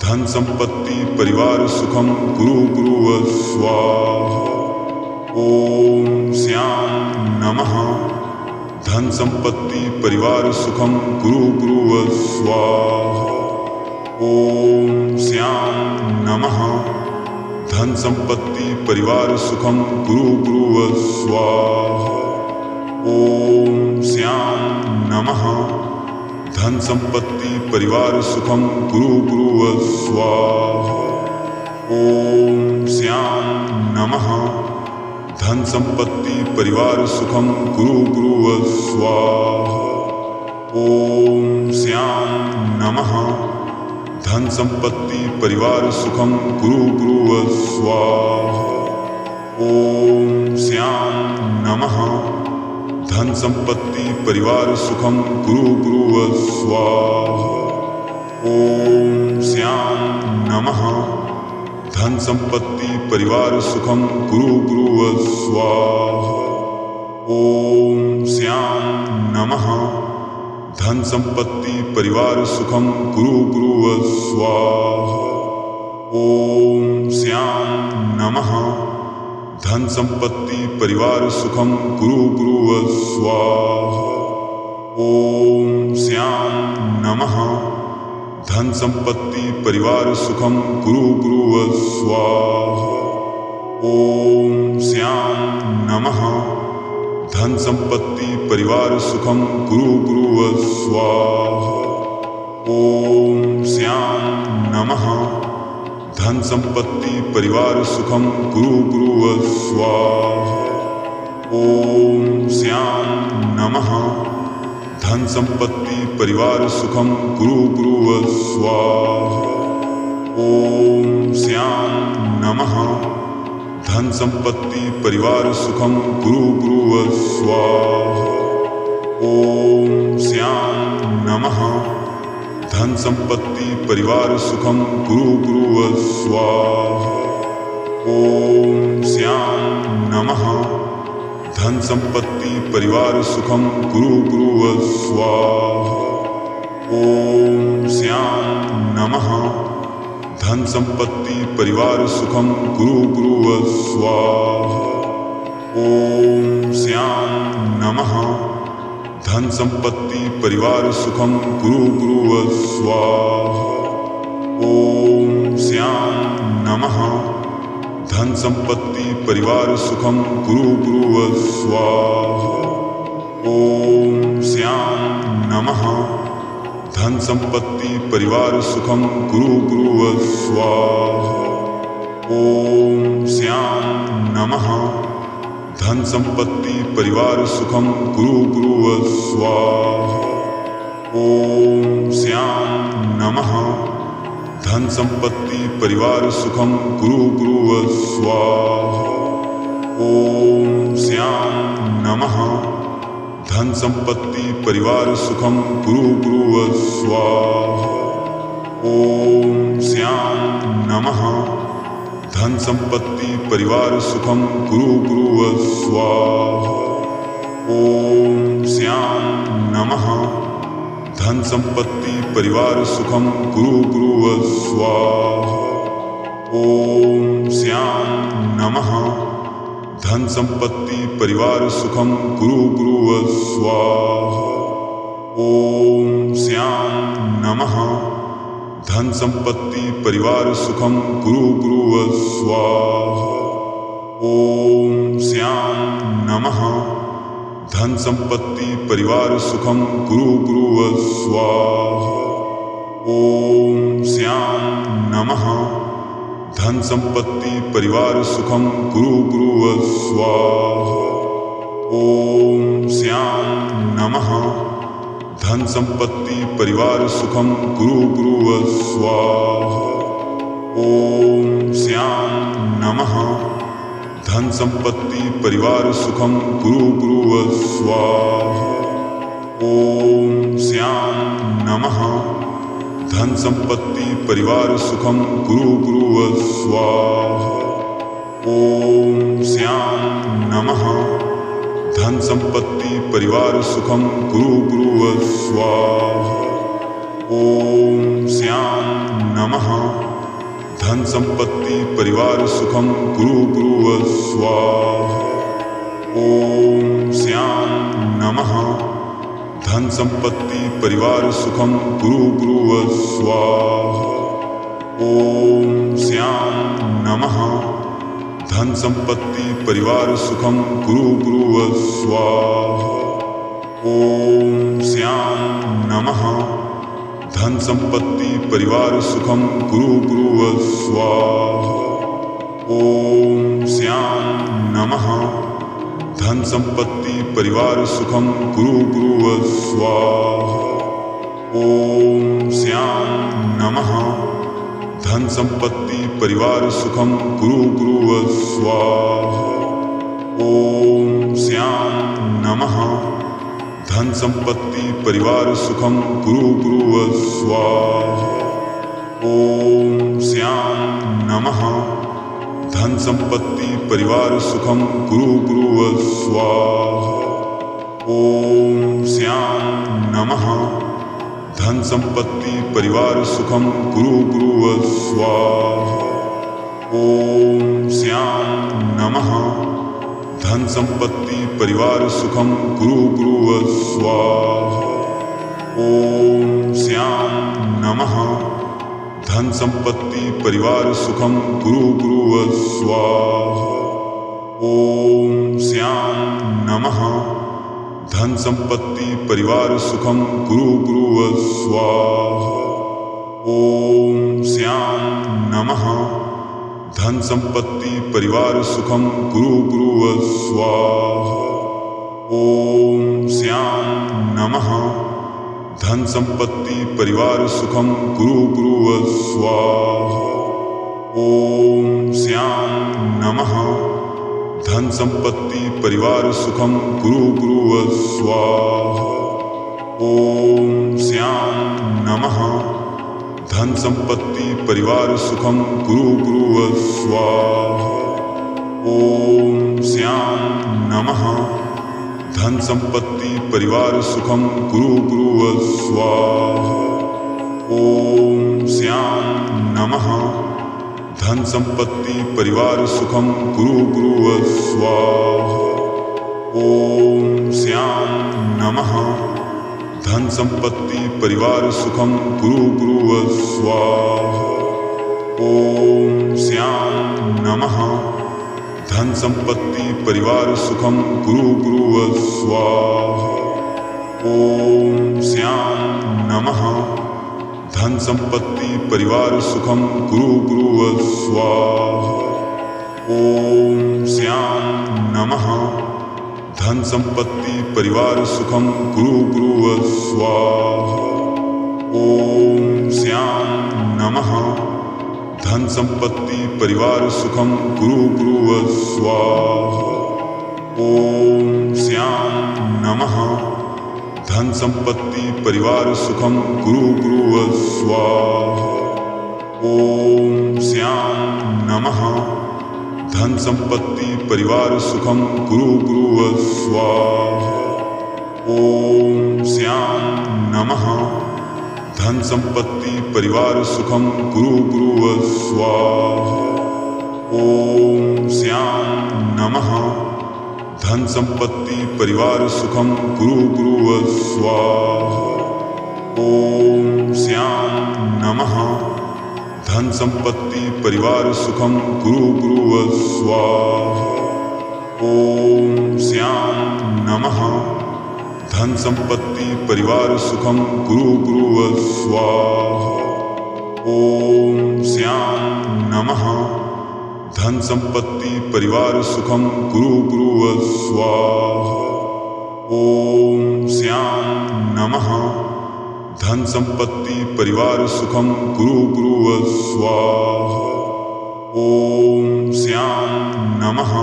धन संपत्ति परिवार सुखम गुरु गुरुव स्वाहा। ओम श्याम नमः। धन संपत्ति परिवार सुखम गुरु गुरुव स्वाहा। ओम श्याम नमः। धन संपत्ति परिवार सुखम गुरु गुरुव स्वाहा। ओम श्याम नमः। धन संपत्ति परिवार सुखम गुरु गुरुव स्वाहा। ओम श्याम नमः। धन संपत्ति परिवार सुखम गुरु गुरुव स्वाहा। ओम श्याम नमः। धन संपत्ति परिवार सुखम गुरु गुरुव स्वाहा। ओम श्याम नमः। धन संपत्ति परिवार सुखम गुरु गुरुव स्वाहा। ओम श्याम नमः। धन संपत्ति परिवार सुखम गुरु गुरुव स्वाहा। ओम श्याम नमः। धन संपत्ति परिवार सुखम गुरु गुरुव स्वाहा। ओम श्याम नमः। धन संपत्ति परिवार सुखम गुरु गुरुव स्वाहा। ओम श्याम नमः। धन संपत्ति परिवार सुखम गुरु गुरुव स्वाहा। ओम श्याम नमः। धन संपत्ति परिवार सुखम गुरु गुरुव स्वाहा। ओम श्याम नमः। धन संपत्ति परिवार सुखम गुरु गुरुव स्वाहा। ओम श्याम नमः। धन संपत्ति परिवार सुखम गुरु गुरुव स्वाहा। ओम श्याम नमः। धन संपत्ति परिवार सुखम गुरु गुरुव स्वाहा। ओम श्याम नमः। धन संपत्ति परिवार सुखम गुरु गुरुव स्वाहा। ओम श्याम नमः। धन संपत्ति परिवार सुखम गुरु गुरुव स्वाहा। ओम श्याम नमः। धन संपत्ति परिवार सुखम गुरु गुरुव स्वाहा। ओम श्याम नमः। धन संपत्ति परिवार सुखम गुरु गुरुव स्वाहा। ओम श्याम नमः। धन संपत्ति परिवार सुखम गुरु गुरुव स्वाहा। ओम श्याम नमः। धन संपत्ति परिवार सुखम गुरु गुरुव स्वाहा। ओम श्याम नमः। धन संपत्ति परिवार सुखम गुरु गुरुव स्वाहा। ओम श्याम नमः। धन संपत्ति परिवार सुखम गुरु गुरु स्वाहा। ओम श्याम नमः। धन संपत्ति परिवार सुखम गुरु गुरु स्वाहा। ओम श्याम नमः। धन संपत्ति परिवार सुखम गुरु गुरु स्वाहा। ओम श्याम नमः। धन संपत्ति परिवार सुखम गुरु गुरु स्वाहा। ओम श्याम नमः। धन संपत्ति परिवार सुखम गुरु गुरु स्वाहा। ओम श्याम नमः। धन संपत्ति परिवार सुखम गुरु गुरु स्वाहा। ओम श्याम नमः। धन संपत्ति परिवार सुखम गुरु गुरु स्वाहा। ओम श्याम नमः। धन संपत्ति परिवार सुखम गुरु गुरु स्वाहा। ओम श्याम नमः। धन संपत्ति परिवार सुखम गुरु गुरु स्वाहा। ओम श्याम नमः। धन संपत्ति परिवार सुखम गुरु गुरु स्वाहा। ओम श्याम नमः। धन संपत्ति परिवार सुखम गुरु गुरु स्वाहा। ओम श्याम नमः। धन संपत्ति परिवार सुखम गुरु गुरु स्वाहा। ओम श्याम नमः। धन संपत्ति परिवार सुखम गुरु गुरु स्वाहा। ओम श्याम नमः। धन संपत्ति परिवार सुखम गुरु गुरु स्वाहा। ओम श्याम नमः। धन संपत्ति परिवार सुखम गुरु गुरु स्वाहा। ओम श्याम नमः। धन संपत्ति परिवार सुखम गुरु गुरु स्वाहा। ओम श्याम नमः। धन संपत्ति परिवार सुखम गुरु गुरु स्वाहा। ओम श्याम नमः। धन संपत्ति परिवार सुखम गुरु गुरु स्वाहा। ओम श्याम नमः। धन संपत्ति परिवार सुखम गुरु गुरु स्वाहा। ओम श्याम नमः। धन संपत्ति परिवार सुखम गुरु गुरु स्वाहा। ओम श्याम नमः। धन संपत्ति परिवार सुखम गुरु गुरु स्वाहा। ओम श्याम नमः। धन संपत्ति परिवार सुखम गुरु गुरु स्वाहा। ओम श्याम नमः। धन संपत्ति परिवार सुखम गुरु गुरु स्वाहा। ओम श्याम नमः। धन संपत्ति परिवार सुखम गुरु गुरु स्वाहा। ओम श्याम नमः। धन संपत्ति परिवार सुखम गुरु गुरु स्वाहा। ओम श्याम नमः। धन संपत्ति परिवार सुखम गुरु गुरु स्वाहा। ओम श्याम नमः। धन संपत्ति परिवार सुखम गुरु गुरु स्वाहा। ओम श्याम नमः। धन संपत्ति परिवार सुखम गुरु गुरु स्वाहा। ओम श्याम नमः। धन संपत्ति परिवार सुखम गुरु गुरु स्वाहा। ओम श्याम नमः। धन संपत्ति परिवार सुखम गुरु गुरु स्वाहा। ओम श्याम नमः। धन संपत्ति परिवार सुखम गुरु गुरु स्वाहा। ओम श्याम नमः। धन संपत्ति परिवार सुखम गुरु गुरु स्वाहा। ओम श्याम नमः। धन संपत्ति परिवार सुखम गुरु गुरु स्वाहा। ओम श्याम नमः। धन संपत्ति परिवार सुखम गुरु गुरुव स्वाहा। ओम श्याम नमः। धन संपत्ति परिवार सुखम गुरु गुरुव स्वाहा। ओम श्याम नमः। धन संपत्ति परिवार सुखम गुरु गुरुव स्वाहा। ओम श्याम नमः। धन संपत्ति परिवार सुखम गुरु गुरुव स्वाहा। ओम श्याम नमः। धन संपत्ति परिवार सुखम गुरु गुरुव स्वाहा। ओम श्याम नमः। धन संपत्ति परिवार सुखम गुरु गुरुव स्वाहा। ओम श्याम नमः। धन संपत्ति परिवार सुखम गुरु गुरुव स्वाहा। ओम श्याम नमः। धन संपत्ति परिवार सुखम गुरु गुरुव स्वाहा। ओम श्याम नमः। धन संपत्ति परिवार सुखम गुरु गुरुव स्वाहा। ओम श्याम नमः। धन संपत्ति परिवार सुखम गुरु गुरुव स्वाहा। ओम श्याम नमः।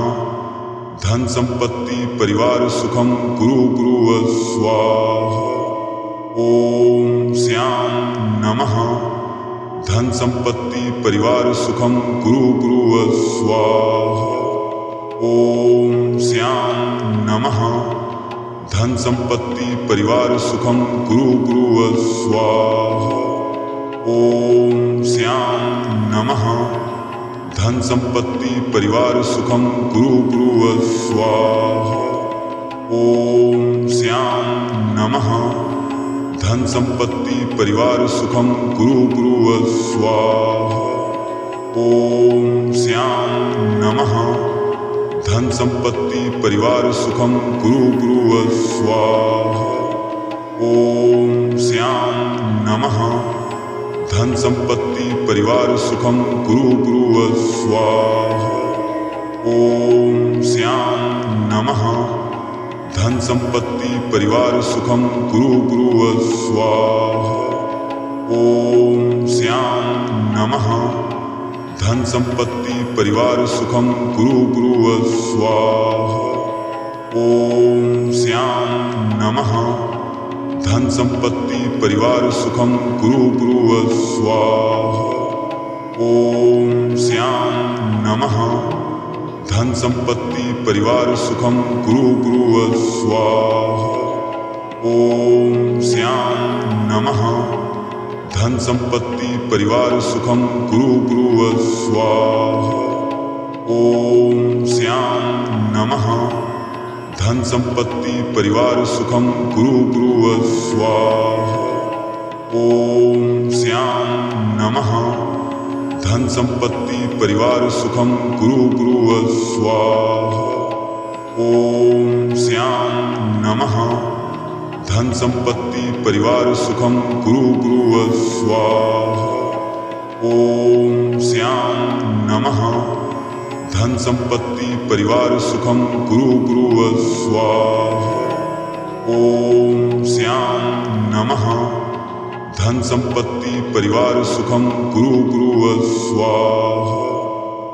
धन संपत्ति परिवार सुखम गुरु गुरुव स्वाहा। ओम श्याम नमः। धन संपत्ति परिवार सुखम गुरु गुरुव स्वाहा। ओम श्याम नमः। धन संपत्ति परिवार सुखम गुरु गुरुव स्वाहा। ओम श्याम नमः। धन संपत्ति परिवार सुखम गुरु गुरुव स्वाहा। ओम श्याम नमः। धन संपत्ति परिवार सुखम गुरु गुरुव स्वाहा। ओम श्याम नमः। धन संपत्ति परिवार सुखम गुरु गुरुव स्वाहा। ओम श्याम नमः। धन संपत्ति परिवार सुखम गुरु गुरुव स्वाहा। ओम श्याम नमः। धन संपत्ति परिवार सुखम गुरु गुरुव स्वाहा। ओम श्याम नमः। धन संपत्ति परिवार सुखम गुरु गुरुव स्वाहा। ओम श्याम नमः। धन संपत्ति परिवार सुखम गुरु गुरुव स्वाहा। ओम श्याम नमः। धन संपत्ति परिवार सुखम गुरु गुरुव स्वाहा। ओम श्याम नमः। धन संपत्ति परिवार सुखम गुरु गुरुव स्वाहा। ओम श्याम नमः। धन संपत्ति परिवार सुखम गुरु गुरुव स्वाहा। ओम श्याम नमः। धन संपत्ति परिवार सुखम गुरु गुरुव स्वाहा। ओम श्याम नमः। धन संपत्ति परिवार सुखम गुरु गुरुव स्वाहा। ओम श्याम नमः। धन संपत्ति परिवार सुखम गुरु गुरुव स्वाहा। ओम श्याम नमः। धन संपत्ति परिवार सुखम गुरु गुरुव स्वाहा।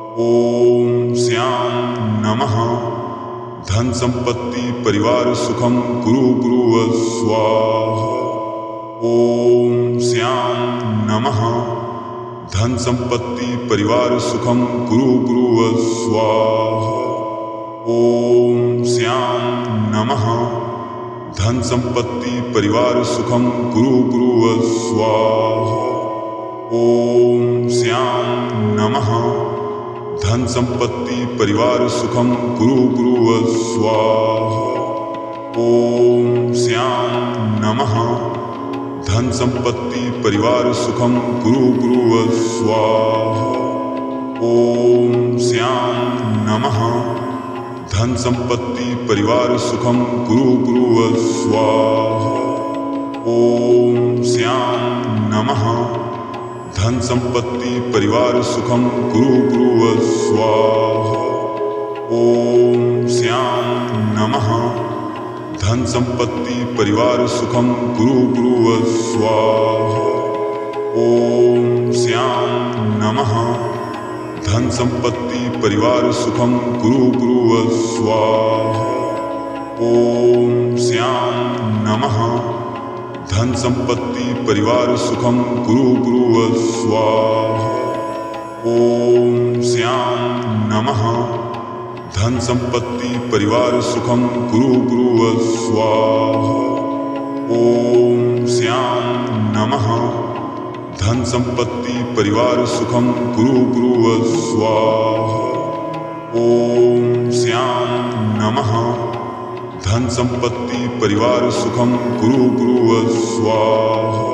ओम श्याम नमः। धन संपत्ति परिवार सुखम गुरु गुरुव स्वाहा। ओम श्याम नमः। धन संपत्ति परिवार सुखम गुरु गुरुव स्वाहा। ओम श्याम नमः। धन संपत्ति परिवार सुखम गुरु गुरुव स्वाहा। ओम श्याम नमः। धन संपत्ति परिवार सुखम गुरु गुरुव स्वाहा। ओम श्याम नमः। धन संपत्ति परिवार सुखम गुरु गुरुव स्वाहा। ओम श्याम नमः। धन संपत्ति परिवार सुखम गुरु गुरुव स्वाहा। ओम श्याम नमः। धन संपत्ति परिवार सुखम गुरु गुरुव स्वाहा। ओम श्याम नमः। धन संपत्ति परिवार सुखम गुरु गुरु स्वाहा। ओम श्याम नमः। धन संपत्ति परिवार सुखम गुरु गुरु स्वाहा। ओम श्याम नमः। धन संपत्ति परिवार सुखम गुरु गुरु स्वाहा। ओम श्याम नमः। धन संपत्ति परिवार सुखम गुरु गुरु स्वाहा। ओम श्याम नमः। धन संपत्ति परिवार सुखम गुरु गुरु स्वाहा। ओम श्याम नमः। धन संपत्ति परिवार सुखम गुरु गुरु स्वाहा।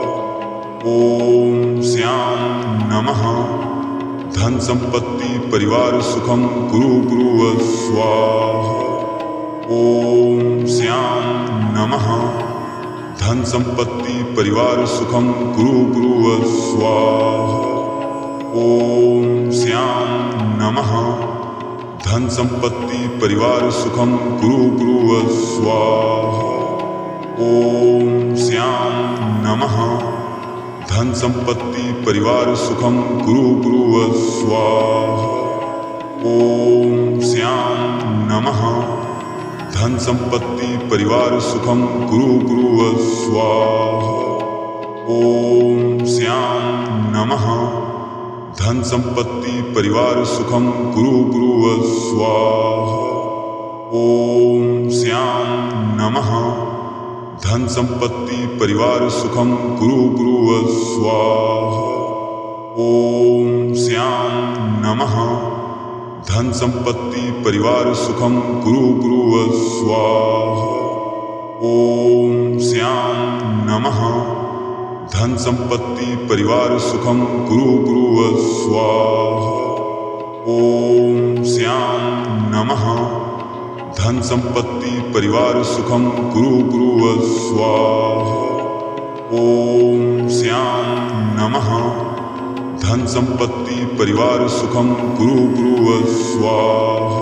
ओम श्याम नमः। धन संपत्ति परिवार सुखम गुरु गुरु स्वाहा। ओम श्याम नमः। धन संपत्ति परिवार सुखम गुरु गुरु स्वाहा। ओम श्याम नमः। धन संपत्ति परिवार सुखम गुरु गुरु स्वाहा। ओम श्याम नमः। धन संपत्ति परिवार सुखम गुरु गुरु स्वाहा। ओम श्याम नमः। धन संपत्ति परिवार सुखम गुरु गुरु स्वाहा। ओम श्याम नमः। धन संपत्ति परिवार सुखम गुरु गुरु स्वाहा। ओम श्याम नमः। धन संपत्ति परिवार सुखम गुरु गुरु स्वाहा। ओम श्याम नमः। धन संपत्ति परिवार सुखम गुरु गुरु स्वाहा। ओम श्याम नमः। धन संपत्ति परिवार सुखम गुरु गुरु स्वाहा। ओम श्याम नमः। धन संपत्ति परिवार सुखम गुरु गुरु स्वाहा। ओम श्याम नमः। धन संपत्ति परिवार सुखम गुरु गुरु स्वाहा।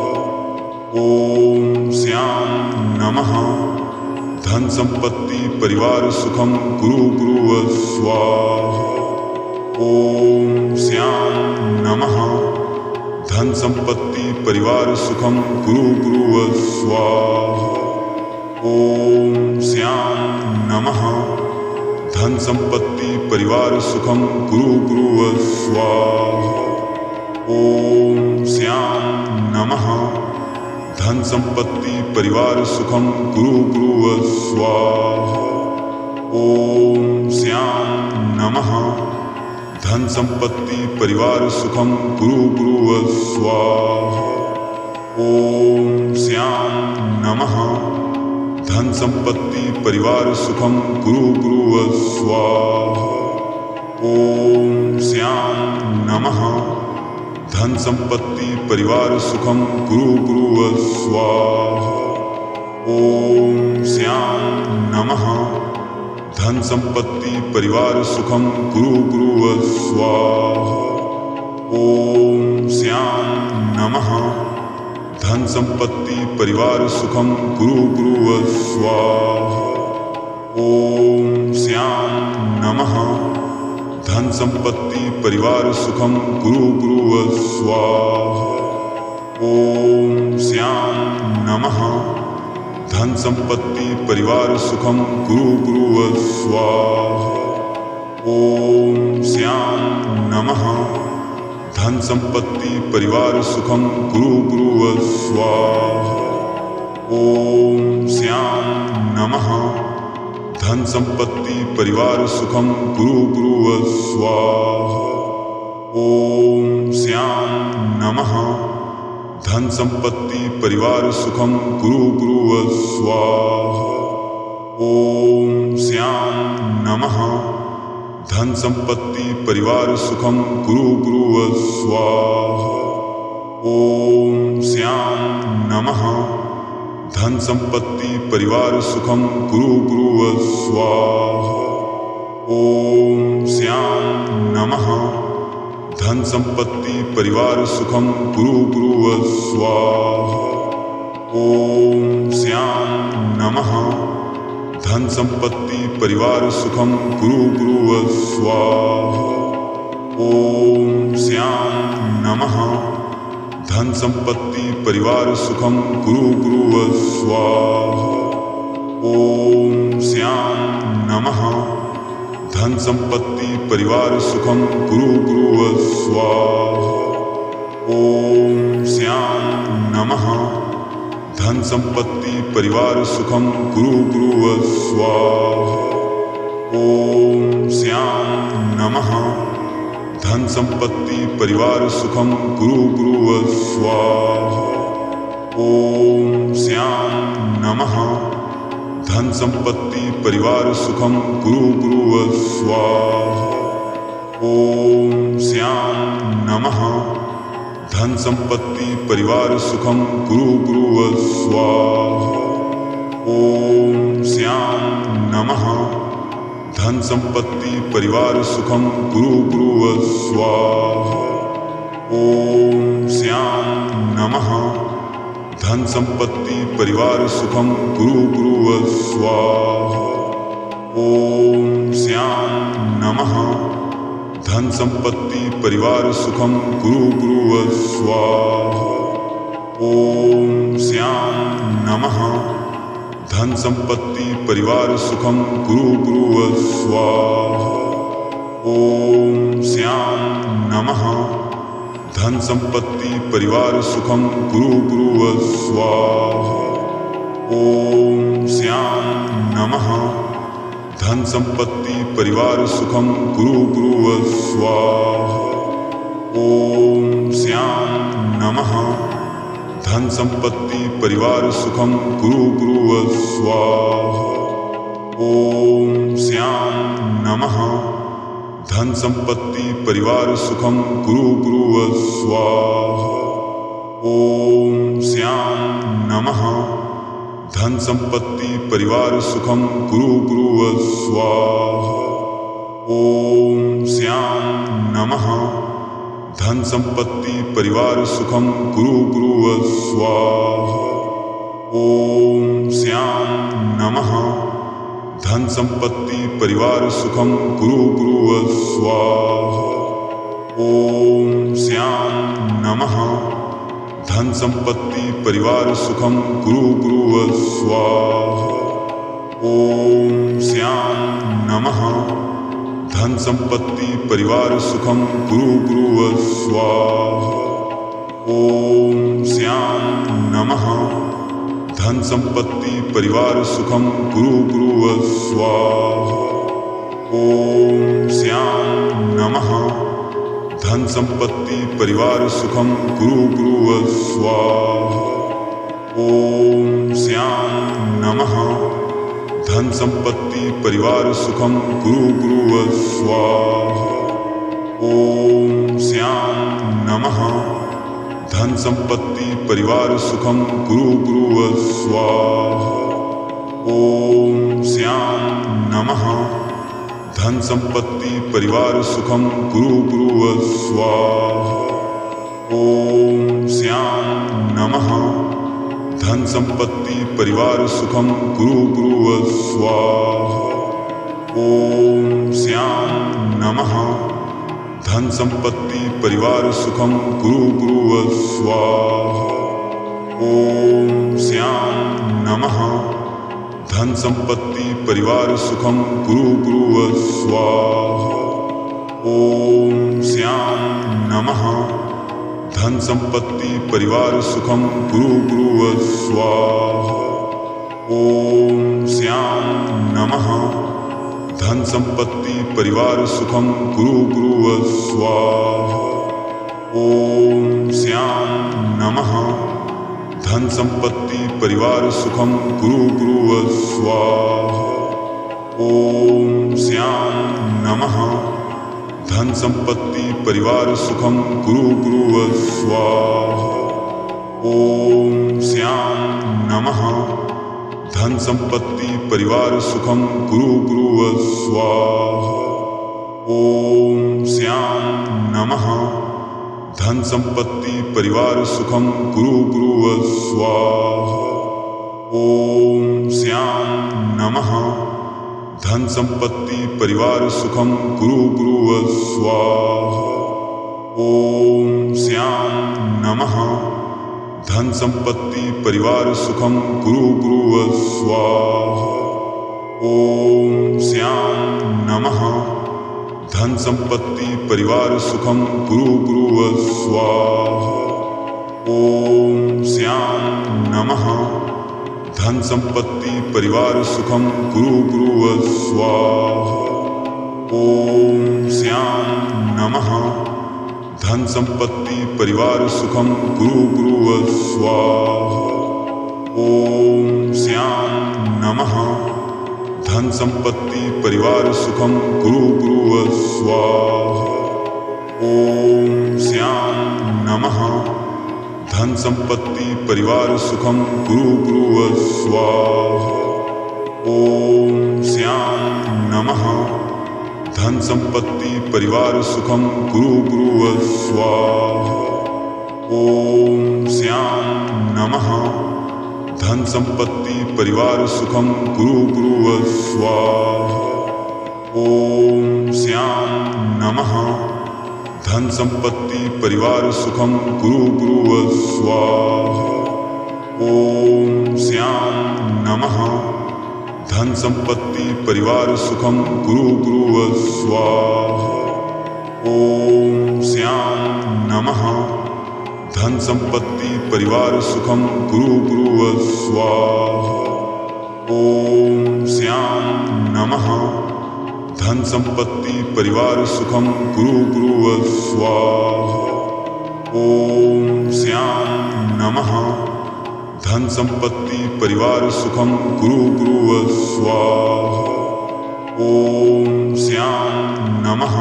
ओम श्याम नमः। धन संपत्ति परिवार सुखम गुरु गुरु स्वाहा। ओम श्याम नमः। धन संपत्ति परिवार सुखम गुरु गुरु स्वाहा। ओम श्याम नमः। धन संपत्ति परिवार सुखम गुरु गुरु स्वाहा। ओम श्याम नमः। धन संपत्ति परिवार सुखम गुरु गुरु स्वाहा। ओम श्याम नमः। धन संपत्ति परिवार सुखम गुरु गुरु स्वाहा। ओम श्याम नमः। धन संपत्ति परिवार सुखम गुरु गुरु स्वाहा। ओम श्याम नमः। धन संपत्ति परिवार सुखम गुरु गुरु स्वाहा। ओम श्याम नमः। धन संपत्ति परिवार सुखम गुरु गुरु स्वाहा। ओम श्याम नमः। धन संपत्ति परिवार सुखम गुरु गुरु स्वाहा। ओम श्याम नमः। धन संपत्ति परिवार सुखम गुरु गुरु स्वाहा। ओम श्याम नमः। धन संपत्ति परिवार सुखम गुरु गुरु स्वाहा। ओम श्याम नमः। धन संपत्ति परिवार सुखम गुरु गुरु स्वाहा। ओम श्याम नमः। धन संपत्ति परिवार सुखम गुरु गुरु स्वाहा। ओम श्याम नमः। धन संपत्ति परिवार सुखम गुरु गुरु स्वाहा। ओम श्याम नमः। धन संपत्ति परिवार सुखम गुरु गुरु स्वाहा। ओम श्याम नमः। धन संपत्ति परिवार सुखम गुरु गुरु स्वाहा। ओम श्याम नमः। धन संपत्ति परिवार सुखम गुरु गुरुव स्वाहा। ओम श्याम नमः। धन संपत्ति परिवार सुखम गुरु गुरुव स्वाहा। ओम श्याम नमः। धन संपत्ति परिवार सुखम गुरु गुरुव स्वाहा। ओम श्याम नमः। धन संपत्ति परिवार सुखम गुरु गुरुव स्वाहा। ओम श्याम नमः। धन संपत्ति परिवार सुखम गुरु गुरुव स्वाहा। ओम श्याम नमः। धन संपत्ति परिवार सुखम गुरु गुरुव स्वाहा। ओम श्याम नमः। धन संपत्ति परिवार सुखम गुरु गुरुव स्वाहा। ओम श्याम नमः। धन संपत्ति परिवार सुखम गुरु गुरुव स्वाहा। ओम श्याम नमः। धन संपत्ति परिवार सुखम गुरु गुरुव स्वाहा। ओम श्याम नमः। धन संपत्ति परिवार सुखम गुरु गुरुव स्वाहा। ओम श्याम नमः। धन संपत्ति परिवार सुखम गुरु गुरुव स्वाहा। ओम श्याम नमः। धन संपत्ति परिवार सुखम गुरु गुरुव स्वाहा। ओम श्याम नमः। धन संपत्ति परिवार सुखम गुरु गुरुव स्वाहा। ओम श्याम नमः। धन संपत्ति परिवार सुखम गुरु गुरुव स्वाहा। ओम श्याम नमः। धन संपत्ति परिवार सुखम गुरु गुरुव स्वाहा। ओम श्याम नमः। धन संपत्ति परिवार सुखम गुरु गुरुव स्वाहा। ओम श्याम नमः। धन संपत्ति परिवार सुखम गुरु गुरुव स्वाहा। ओम श्याम नमः। धन संपत्ति परिवार सुखम गुरु गुरुव स्वाहा। ओम श्याम नमः। धन संपत्ति परिवार सुखम गुरु गुरुव स्वाहा। ओम श्याम नमः। धन संपत्ति परिवार सुखम गुरु गुरुव स्वाहा। ओम श्याम नमः। धन संपत्ति परिवार सुखम गुरु गुरुव स्वाहा। ओम श्याम नमः। धन संपत्ति परिवार सुखम गुरु गुरुव स्वाहा। ओम श्याम नमः। धन संपत्ति परिवार सुखम गुरु गुरुव स्वाहा। ओम श्याम नमः। धन संपत्ति परिवार सुखम गुरु गुरुव स्वाहा। ओम श्याम नमः। धन संपत्ति परिवार सुखम गुरु गुरुव स्वाहा। ओम श्याम नमः। धन संपत्ति परिवार सुखम गुरु गुरुव स्वाहा। ओम श्याम नमः। धन संपत्ति परिवार सुखम गुरु गुरुव स्वाहा। ओम श्याम नमः। धन संपत्ति परिवार सुखम गुरु गुरुव स्वाहा। ओम श्याम नमः। धन संपत्ति परिवार सुखम गुरु गुरुव स्वाहा। ओम श्याम नमः। धन संपत्ति परिवार सुखम गुरु गुरुव स्वाहा। ओम श्याम नमः। धन संपत्ति परिवार सुखम गुरु गुरुव स्वाहा। ओम श्याम नमः। धन संपत्ति परिवार सुखम गुरु गुरुव स्वाहा। ओम श्याम नमः। धन संपत्ति परिवार सुखम गुरु गुरुव स्वाहा। ओम श्याम नमः। धन संपत्ति परिवार सुखम गुरु गुरुव स्वाहा। ओम श्याम नमः। धन संपत्ति परिवार सुखम कुरु कुरु स्वाहा। ओम श्याम नमः। धन संपत्ति परिवार सुखम कुरु कुरु स्वाहा। ओम श्याम नमः। धन संपत्ति परिवार सुखम कुरु कुरु स्वाहा। ओम श्याम नमः। धन संपत्ति परिवार सुखम कुरु कुरु स्वाहा। ओम श्याम नमः। धन संपत्ति परिवार सुखम कुरु कुरु स्वाहा। ओम श्याम नमः। धन संपत्ति परिवार सुखम कुरु कुरु स्वाहा। ओम श्याम नमः। धन संपत्ति परिवार सुखम कुरु कुरु स्वाहा। ओम श्याम नमः। धन संपत्ति परिवार सुखम कुरु कुरु स्वाहा। ओम श्याम नमः। धन संपत्ति परिवार सुखम कुरु कुरु स्वाहा। ओम श्याम नमः। धन संपत्ति परिवार सुखम कुरु कुरु स्वाहा। ओम श्याम नमः। धन संपत्ति परिवार सुखम कुरु कुरु स्वाहा। ओम श्याम नमः। धन संपत्ति परिवार सुखम कुरु कुरु स्वाहा। ओम श्याम नमः। धन संपत्ति परिवार सुखम कुरु कुरु स्वाहा। ओम श्याम नमः। धन संपत्ति परिवार सुखम कुरु कुरु स्वाहा। ओम श्याम नमः। धन संपत्ति परिवार सुखम कुरु कुरु स्वाहा। ओम श्याम नमः।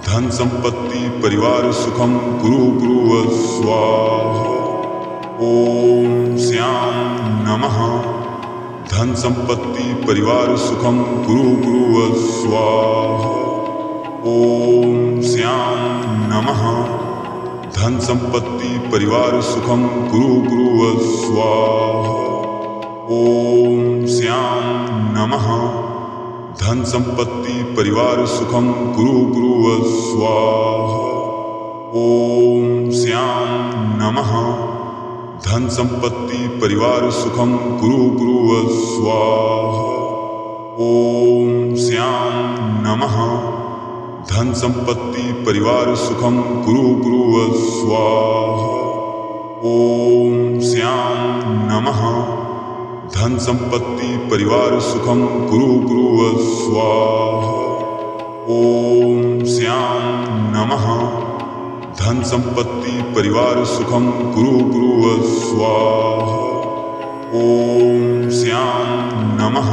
धन संपत्ति परिवार सुखम कुरु कुरु स्वाहा। ओम श्याम नमः। धन संपत्ति परिवार सुखम कुरु कुरु स्वाहा। ओम श्याम नमः। धन संपत्ति परिवार सुखम कुरु कुरु स्वाहा। ओम श्याम नमः। धन संपत्ति परिवार सुखम कुरु कुरु स्वाहा। ओम श्याम नमः। धन संपत्ति परिवार सुखम कुरु कुरु स्वाहा। ओम श्याम नमः। धन संपत्ति परिवार सुखम कुरु कुरु स्वाहा। ओम श्याम नमः। धन संपत्ति परिवार सुखम कुरु कुरु स्वाहा। ओम श्याम नमः। धन संपत्ति परिवार सुखम कुरु कुरु स्वाहा। ओम श्याम नमः।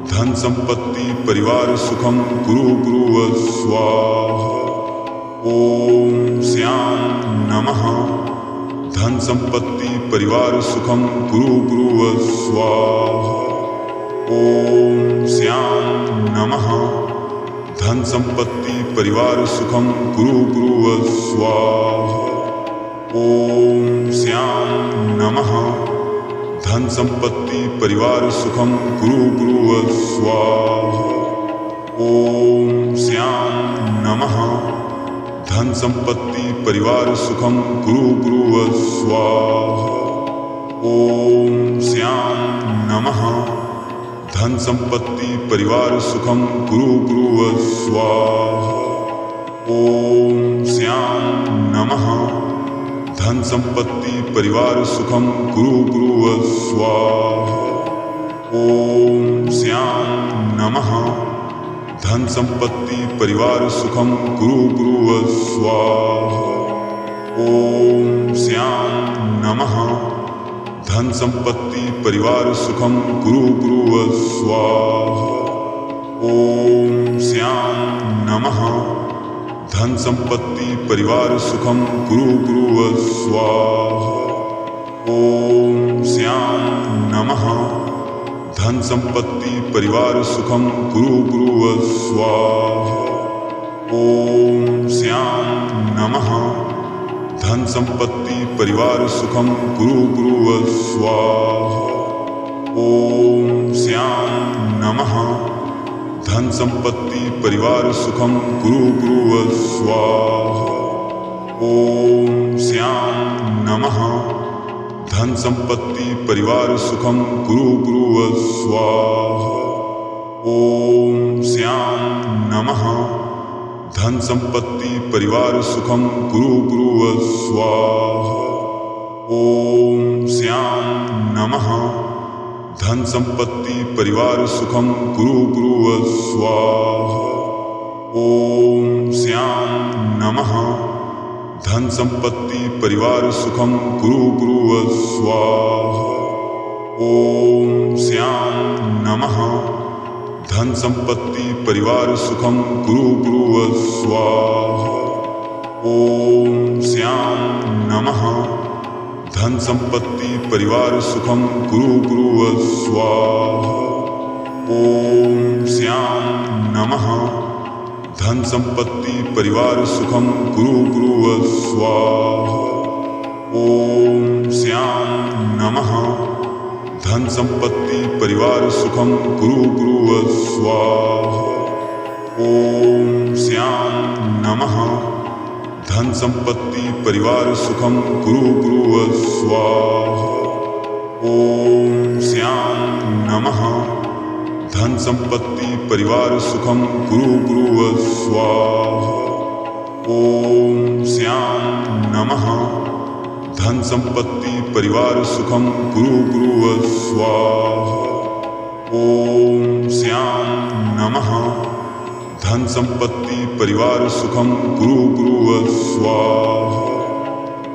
धन संपत्ति परिवार सुखम कुरु कुरु स्वाहा। ओम श्याम नमः। धन संपत्ति परिवार सुखम कुरु कुरु स्वाहा। ओम श्याम नमः। धन संपत्ति परिवार सुखम कुरु कुरु स्वाहा। ओम श्याम नमः। धन संपत्ति परिवार सुखम कुरु कुरु स्वाहा। ओम श्याम नमः। धन संपत्ति परिवार सुखम कुरु कुरु स्वाहा। ओम श्याम नमः। धन संपत्ति परिवार सुखम कुरु कुरु स्वाहा। ओम श्याम नमः। धन संपत्ति परिवार सुखम कुरु कुरु स्वाहा। ओम श्याम नमः। धन संपत्ति परिवार सुखम कुरु कुरु स्वाहा। ओम श्याम नमः। धन संपत्ति परिवार सुखम कुरु कुरु स्वाहा। ओम श्याम नमः। धन संपत्ति परिवार सुखम कुरु कुरु स्वाहा। ओम श्याम नमः। धन संपत्ति परिवार सुखम कुरु कुरु स्वाहा। ओम श्याम नमः। धन संपत्ति परिवार सुखम कुरु कुरु स्वाहा। ओम श्याम नमः। धन संपत्ति परिवार सुखम कुरु कुरु स्वाहा। ओम श्याम नमः। धन संपत्ति परिवार सुखम कुरु कुरु स्वाहा। ओम श्याम नमः। धन संपत्ति परिवार सुखम कुरु कुरु स्वाहा। ओम श्याम नमः। धन संपत्ति परिवार सुखम कुरु कुरु स्वाहा। ओम श्याम नमः। धन संपत्ति परिवार सुखम कुरु कुरु स्वाहा। ओम श्याम नमः। धन संपत्ति परिवार सुखम कुरु कुरु स्वाहा। ओम श्याम नमः। धन संपत्ति परिवार सुखम कुरु कुरु स्वाहा। ओम श्याम नमः। धन संपत्ति परिवार सुखम कुरु कुरु स्वाहा। ओम श्याम नमः। धन संपत्ति परिवार सुखम कुरु कुरु स्वाहा। ओम श्याम नमः। धन संपत्ति परिवार सुखम कुरु कुरु स्वाहा। ओम श्याम नमः। धन संपत्ति परिवार सुखम कुरु कुरु स्वाहा। ओम श्याम नमः। धन संपत्ति परिवार सुखम कुरु कुरु स्वाहा। ओम श्याम नमः। धन संपत्ति परिवार सुखम कुरु कुरु स्वाहा।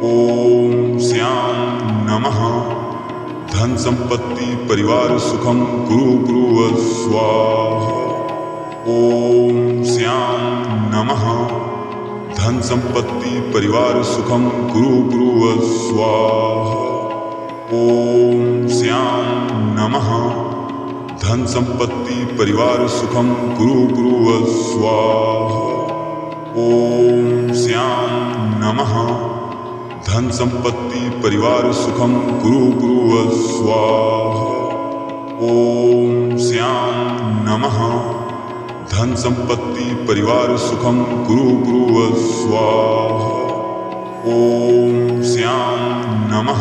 ओम श्याम नमः। धन संपत्ति परिवार सुखम कुरु कुरु स्वाहा। ओम श्याम नमः। धन संपत्ति परिवार सुखम कुरु कुरु स्वाहा। ओम श्याम नमः। धन संपत्ति परिवार सुखम कुरु कुरु स्वाहा। ओम श्याम नमः। धन संपत्ति परिवार सुखम कुरु कुरु स्वाहा। ओम श्याम नमः। धन संपत्ति परिवार सुखम कुरु कुरु स्वाहा। ओम श्याम नमः।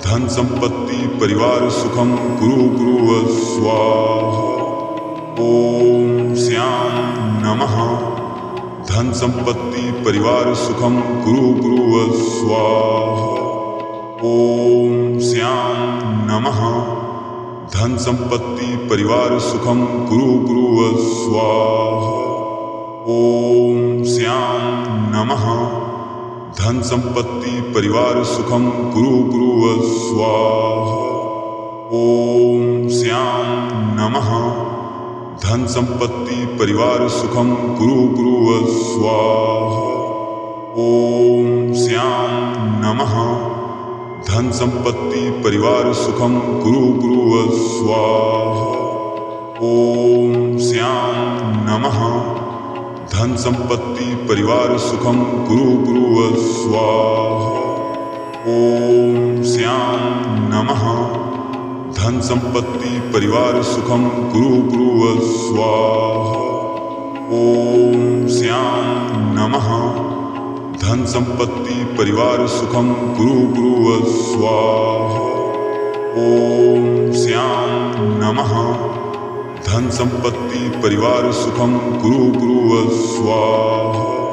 धन संपत्ति परिवार सुखम कुरु कुरु स्वाहा। ओम श्याम नमः। धन संपत्ति परिवार सुखम कुरु कुरु स्वाहा। ओम श्याम नमः। धन संपत्ति परिवार सुखम कुरु कुरु स्वाहा। ओम श्याम नमः। धन संपत्ति परिवार सुखम कुरु कुरु स्वाहा। ओम श्याम नमः। धन संपत्ति परिवार सुखम कुरु कुरु स्वाहा। ओम श्याम नमः। धन संपत्ति परिवार सुखम कुरु कुरु स्वाहा। ओम श्याम नमः। धन संपत्ति परिवार सुखम कुरु कुरु स्वाहा। ओम श्याम नमः। धन संपत्ति परिवार सुखम कुरु कुरु स्वाहा। ओम श्याम नमः। धन संपत्ति परिवार सुखम कुरु कुरु स्वाहा। ओम श्याम नमः। धन संपत्ति परिवार सुखम कुरु कुरु स्वाहा।